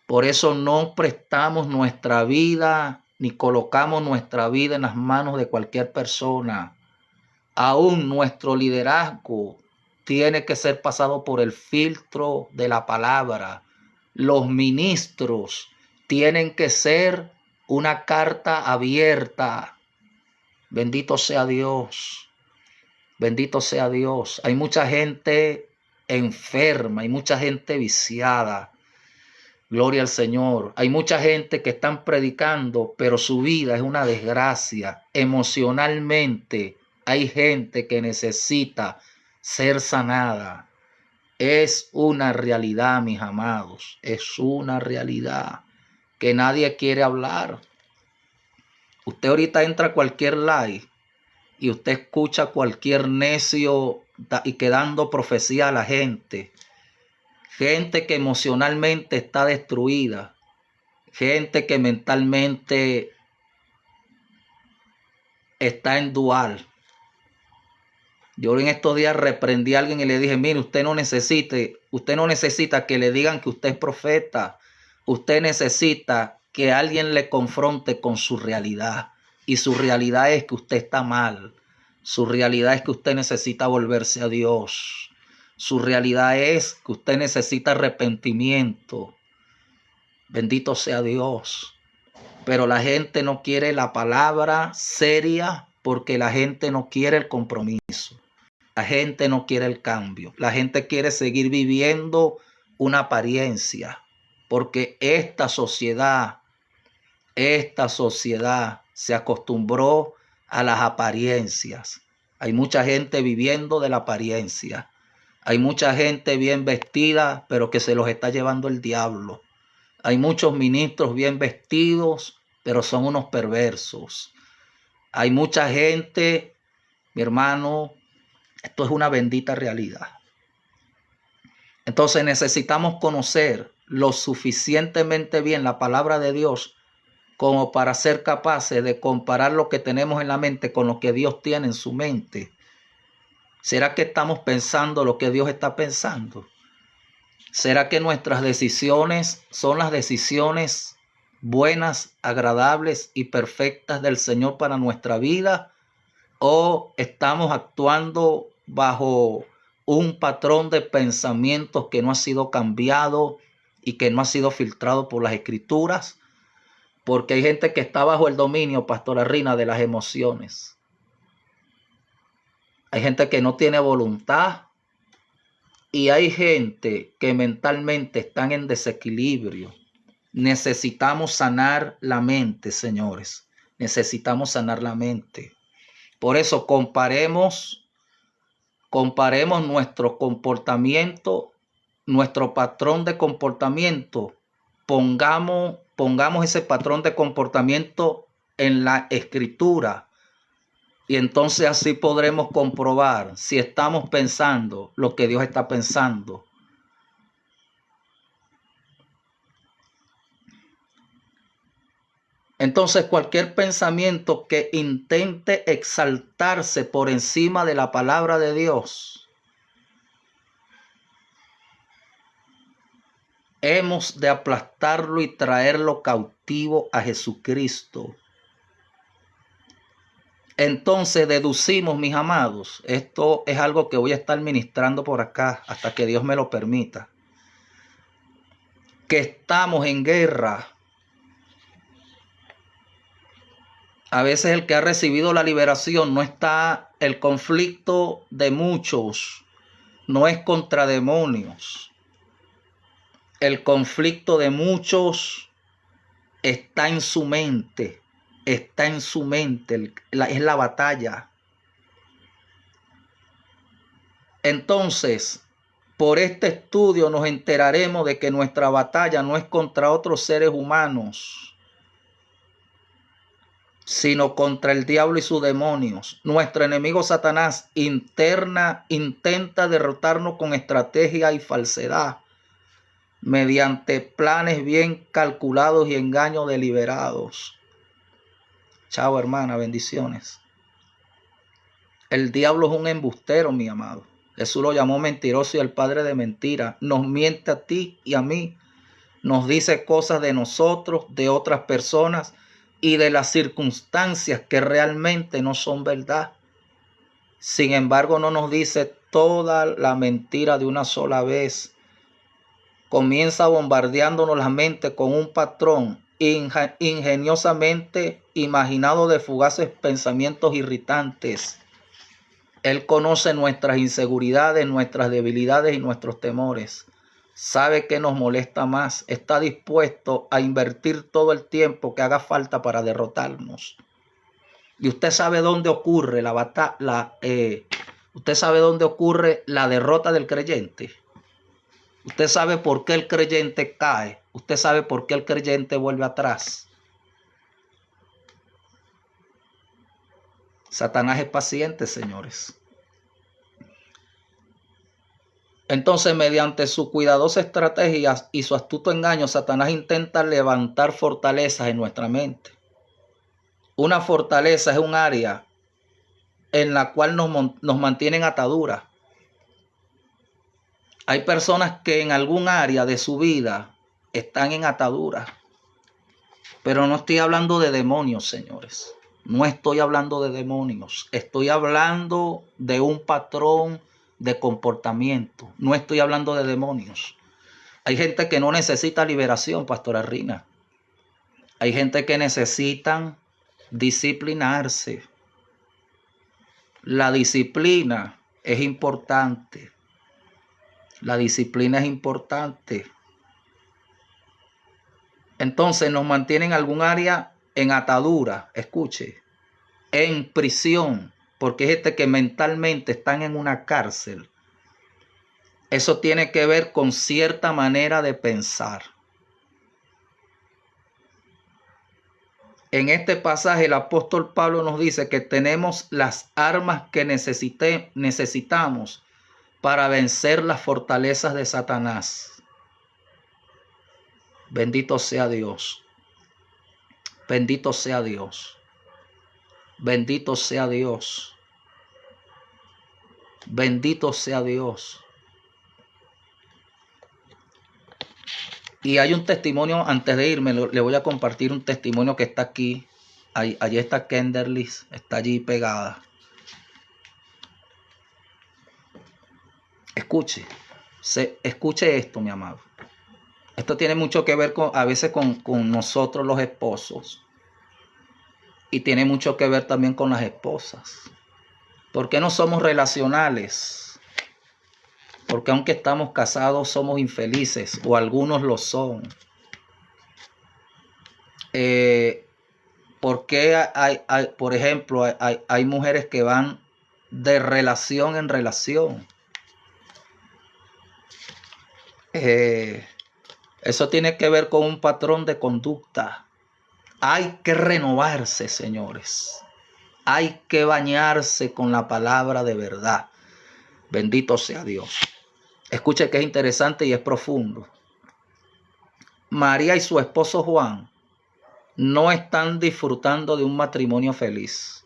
Por eso no prestamos nuestra vida ni colocamos nuestra vida en las manos de cualquier persona. Aún nuestro liderazgo tiene que ser pasado por el filtro de la palabra. Los ministros tienen que ser una carta abierta. Bendito sea Dios. Bendito sea Dios. Hay mucha gente enferma, hay mucha gente viciada. Gloria al Señor. Hay mucha gente que están predicando, pero su vida es una desgracia. Emocionalmente hay gente que necesita ser sanada. Es una realidad, mis amados. Es una realidad que nadie quiere hablar. Usted ahorita entra a cualquier live y usted escucha cualquier necio y quedando profecía a la gente. Gente que emocionalmente está destruida. Gente que mentalmente está en dual. Yo en estos días reprendí a alguien y le dije, mire, usted no necesita que le digan que usted es profeta. Usted necesita que alguien le confronte con su realidad. Y su realidad es que usted está mal. Su realidad es que usted necesita volverse a Dios. Su realidad es que usted necesita arrepentimiento. Bendito sea Dios. Pero la gente no quiere la palabra seria porque la gente no quiere el compromiso. La gente no quiere el cambio. La gente quiere seguir viviendo una apariencia. Porque esta sociedad se acostumbró a las apariencias. Hay mucha gente viviendo de la apariencia. Hay mucha gente bien vestida, pero que se los está llevando el diablo. Hay muchos ministros bien vestidos, pero son unos perversos. Hay mucha gente, mi hermano, esto es una bendita realidad. Entonces necesitamos conocer lo suficientemente bien la palabra de Dios como para ser capaces de comparar lo que tenemos en la mente con lo que Dios tiene en su mente. ¿Será que estamos pensando lo que Dios está pensando? ¿Será que nuestras decisiones son las decisiones buenas, agradables y perfectas del Señor para nuestra vida? ¿O estamos actuando bajo un patrón de pensamientos que no ha sido cambiado y que no ha sido filtrado por las Escrituras? Porque hay gente que está bajo el dominio, Pastora Rina, de las emociones. Hay gente que no tiene voluntad y hay gente que mentalmente están en desequilibrio. Necesitamos sanar la mente, señores. Necesitamos sanar la mente. Por eso comparemos nuestro comportamiento, nuestro patrón de comportamiento. Pongamos ese patrón de comportamiento en la Escritura. Y entonces así podremos comprobar si estamos pensando lo que Dios está pensando. Entonces cualquier pensamiento que intente exaltarse por encima de la palabra de Dios, hemos de aplastarlo y traerlo cautivo a Jesucristo. Entonces deducimos, mis amados, esto es algo que voy a estar ministrando por acá hasta que Dios me lo permita, que estamos en guerra. A veces el que ha recibido la liberación no está, el conflicto de muchos no es contra demonios. El conflicto de muchos está en su mente. Está en su mente, es la batalla. Entonces, por este estudio nos enteraremos de que nuestra batalla no es contra otros seres humanos, sino contra el diablo y sus demonios. Nuestro enemigo Satanás intenta derrotarnos con estrategia y falsedad, mediante planes bien calculados y engaños deliberados. Chao, hermana, bendiciones. El diablo es un embustero, mi amado. Jesús lo llamó mentiroso y el padre de mentira. Nos miente a ti y a mí. Nos dice cosas de nosotros, de otras personas y de las circunstancias que realmente no son verdad. Sin embargo, no nos dice toda la mentira de una sola vez. Comienza bombardeándonos la mente con un patrón ingeniosamente imaginado de fugaces pensamientos irritantes. Él conoce nuestras inseguridades, nuestras debilidades y nuestros temores. Sabe que nos molesta más. Está dispuesto a invertir todo el tiempo que haga falta para derrotarnos. Y usted sabe dónde ocurre usted sabe dónde ocurre la derrota del creyente. Usted sabe por qué el creyente cae. Usted sabe por qué el creyente vuelve atrás. Satanás es paciente, señores. Entonces, mediante su cuidadosa estrategia y su astuto engaño, Satanás intenta levantar fortalezas en nuestra mente. Una fortaleza es un área en la cual nos mantienen ataduras. Hay personas que en algún área de su vida están en ataduras. Pero no estoy hablando de demonios, señores. No estoy hablando de demonios. Estoy hablando de un patrón de comportamiento. No estoy hablando de demonios. Hay gente que no necesita liberación, Pastora Rina. Hay gente que necesitan disciplinarse. La disciplina es importante. La disciplina es importante. Entonces nos mantienen en algún área en atadura, escuche, en prisión, porque es que mentalmente están en una cárcel. Eso tiene que ver con cierta manera de pensar. En este pasaje el apóstol Pablo nos dice que tenemos las armas que necesitamos para vencer las fortalezas de Satanás. Bendito sea Dios. Bendito sea Dios. Bendito sea Dios. Bendito sea Dios. Y hay un testimonio, antes de irme, le voy a compartir un testimonio que está aquí. Allí está Kenderly, está allí pegada. Escuche esto, mi amado. Esto tiene mucho que ver a veces con nosotros los esposos. Y tiene mucho que ver también con las esposas. ¿Por qué no somos relacionales? Porque aunque estamos casados somos infelices, o algunos lo son. ¿Por qué por ejemplo, hay mujeres que van de relación en relación? Eso tiene que ver con un patrón de conducta. Hay que renovarse, señores. Hay que bañarse con la palabra de verdad. Bendito sea Dios. Escuche que es interesante y es profundo. María y su esposo Juan no están disfrutando de un matrimonio feliz.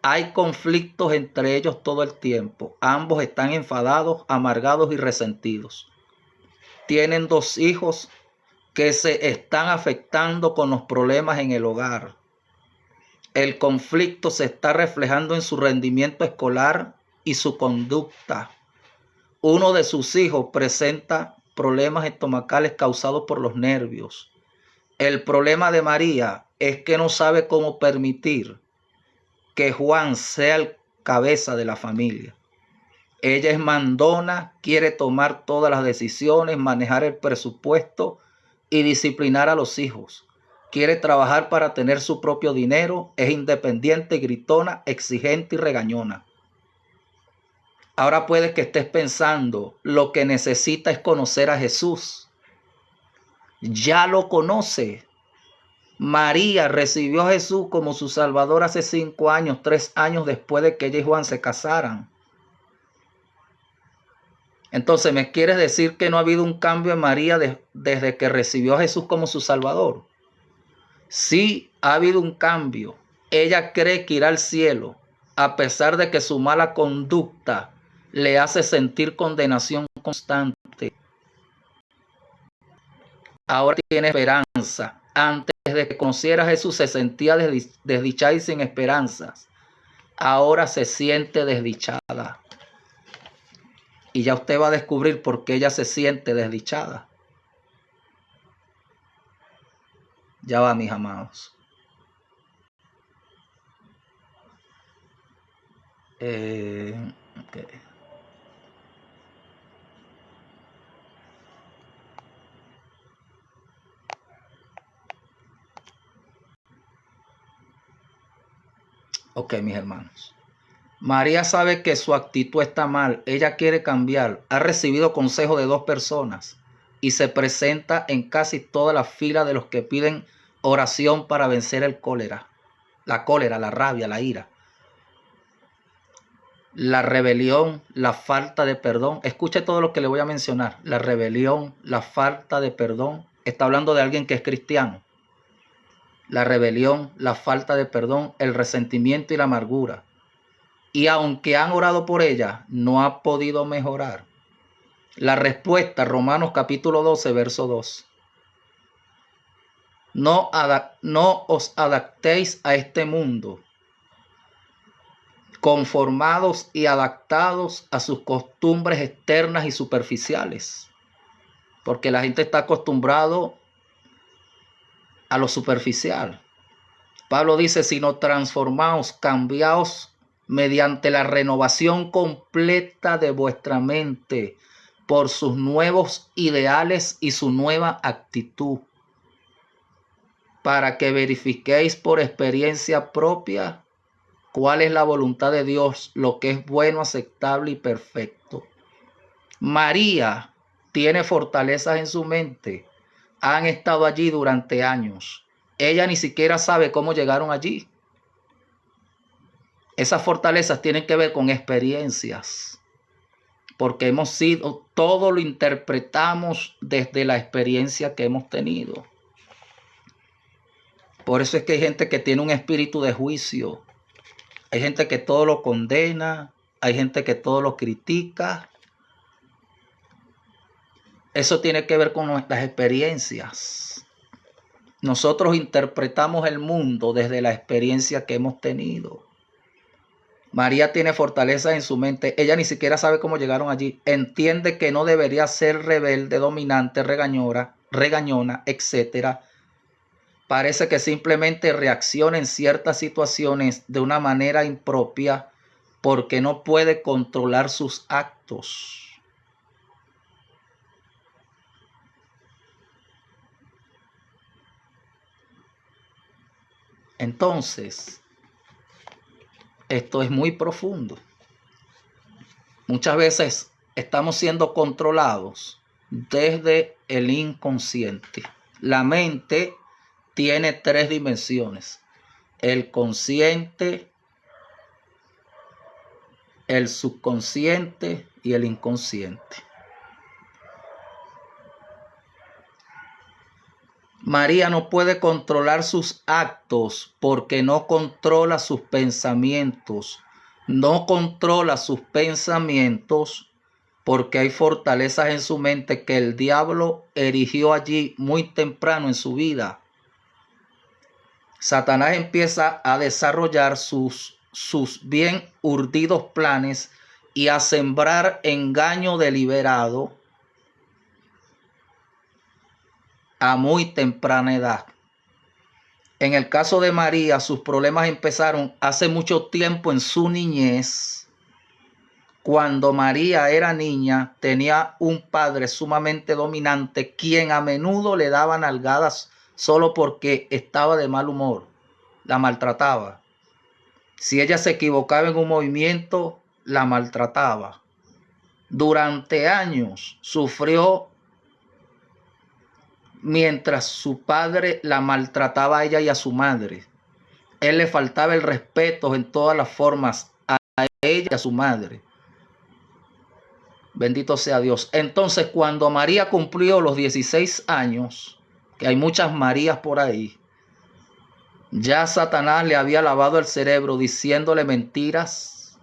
Hay conflictos entre ellos todo el tiempo. Ambos están enfadados, amargados y resentidos. Tienen 2 hijos que se están afectando con los problemas en el hogar. El conflicto se está reflejando en su rendimiento escolar y su conducta. Uno de sus hijos presenta problemas estomacales causados por los nervios. El problema de María es que no sabe cómo permitir que Juan sea el cabeza de la familia. Ella es mandona, quiere tomar todas las decisiones, manejar el presupuesto y disciplinar a los hijos. Quiere trabajar para tener su propio dinero, es independiente, gritona, exigente y regañona. Ahora puede que estés pensando, lo que necesita es conocer a Jesús. Ya lo conoce. María recibió a Jesús como su Salvador hace 5 años, 3 años después de que ella y Juan se casaran. Entonces, ¿me quieres decir que no ha habido un cambio en María desde que recibió a Jesús como su Salvador? Sí, ha habido un cambio. Ella cree que irá al cielo, a pesar de que su mala conducta le hace sentir condenación constante. Ahora tiene esperanza. Antes de que conociera a Jesús se sentía desdichada y sin esperanzas. Ahora se siente desdichada. Y ya usted va a descubrir por qué ella se siente desdichada. Ya va, mis amados. Okay. Ok, mis hermanos. María sabe que su actitud está mal. Ella quiere cambiar. Ha recibido consejo de 2 personas y se presenta en casi toda la fila de los que piden oración para vencer el cólera. La cólera, la rabia, la ira. La rebelión, la falta de perdón. Escuche todo lo que le voy a mencionar. La rebelión, la falta de perdón. Está hablando de alguien que es cristiano. la rebelión, la falta de perdón, el resentimiento y la amargura. Y aunque han orado por ella, no ha podido mejorar. La respuesta, Romanos capítulo 12, verso 2. No os adaptéis a este mundo, conformados y adaptados a sus costumbres externas y superficiales. Porque la gente está acostumbrado a lo superficial. Pablo dice, sino transformaos, cambiaos mediante la renovación completa de vuestra mente por sus nuevos ideales y su nueva actitud, para que verifiquéis por experiencia propia cuál es la voluntad de Dios, lo que es bueno, aceptable y perfecto. María tiene fortalezas en su mente. Han estado allí durante años. Ella ni siquiera sabe cómo llegaron allí. Esas fortalezas tienen que ver con experiencias, porque todo lo interpretamos desde la experiencia que hemos tenido. Por eso es que hay gente que tiene un espíritu de juicio. Hay gente que todo lo condena. Hay gente que todo lo critica. Eso tiene que ver con nuestras experiencias. Nosotros interpretamos el mundo desde la experiencia que hemos tenido. María tiene fortaleza en su mente. Ella ni siquiera sabe cómo llegaron allí. Entiende que no debería ser rebelde, dominante, regañona, etc. Parece que simplemente reacciona en ciertas situaciones de una manera impropia porque no puede controlar sus actos. Entonces, esto es muy profundo. Muchas veces estamos siendo controlados desde el inconsciente. La mente tiene 3 dimensiones: el consciente, el subconsciente y el inconsciente. María no puede controlar sus actos porque no controla sus pensamientos. No controla sus pensamientos porque hay fortalezas en su mente que el diablo erigió allí muy temprano en su vida. Satanás empieza a desarrollar sus bien urdidos planes y a sembrar engaño deliberado a muy temprana edad. En el caso de María, sus problemas empezaron hace mucho tiempo en su niñez. Cuando María era niña, tenía un padre sumamente dominante, quien a menudo le daba nalgadas solo porque estaba de mal humor. La maltrataba. Si ella se equivocaba en un movimiento, la maltrataba. Durante años sufrió mientras su padre la maltrataba a ella y a su madre. Él le faltaba el respeto en todas las formas a ella y a su madre. Bendito sea Dios. Entonces, cuando María cumplió los 16 años, que hay muchas Marías por ahí, ya Satanás le había lavado el cerebro diciéndole mentiras.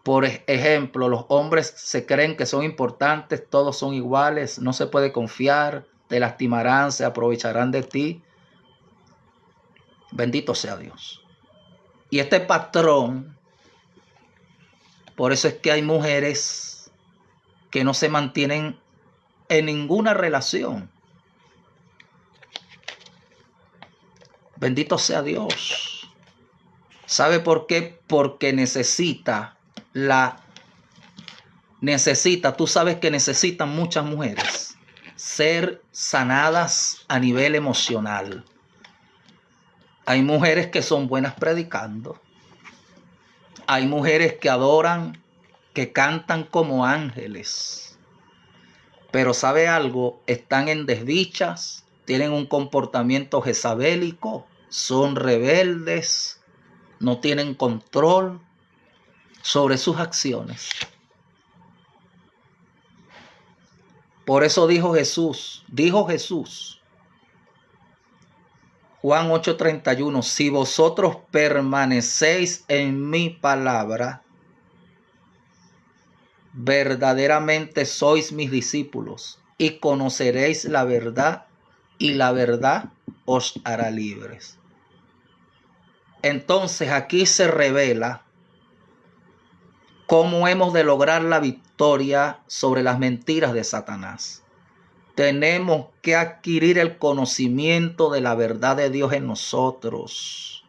Por ejemplo, los hombres se creen que son importantes, todos son iguales, no se puede confiar, te lastimarán, se aprovecharán de ti. Bendito sea Dios. Y este patrón, por eso es que hay mujeres que no se mantienen en ninguna relación. Bendito sea Dios. ¿Sabe por qué? Porque tú sabes que necesitan muchas mujeres ser sanadas a nivel emocional. Hay mujeres que son buenas predicando. Hay mujeres que adoran, que cantan como ángeles. Pero ¿sabe algo? Están en desdichas, tienen un comportamiento jezabélico, son rebeldes, no tienen control sobre sus acciones. Por eso dijo Jesús, Juan 8:31, si vosotros permanecéis en mi palabra, verdaderamente sois mis discípulos y conoceréis la verdad y la verdad os hará libres. Entonces aquí se revela cómo hemos de lograr la victoria sobre las mentiras de Satanás. Tenemos que adquirir el conocimiento de la verdad de Dios en nosotros.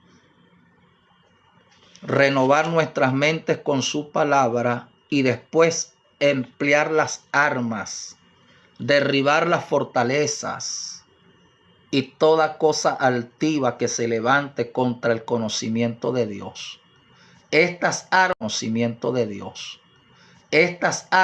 Renovar nuestras mentes con su palabra y después emplear las armas, derribar las fortalezas y toda cosa altiva que se levante contra el conocimiento de Dios. Estas armas, conocimiento de Dios. Estas armas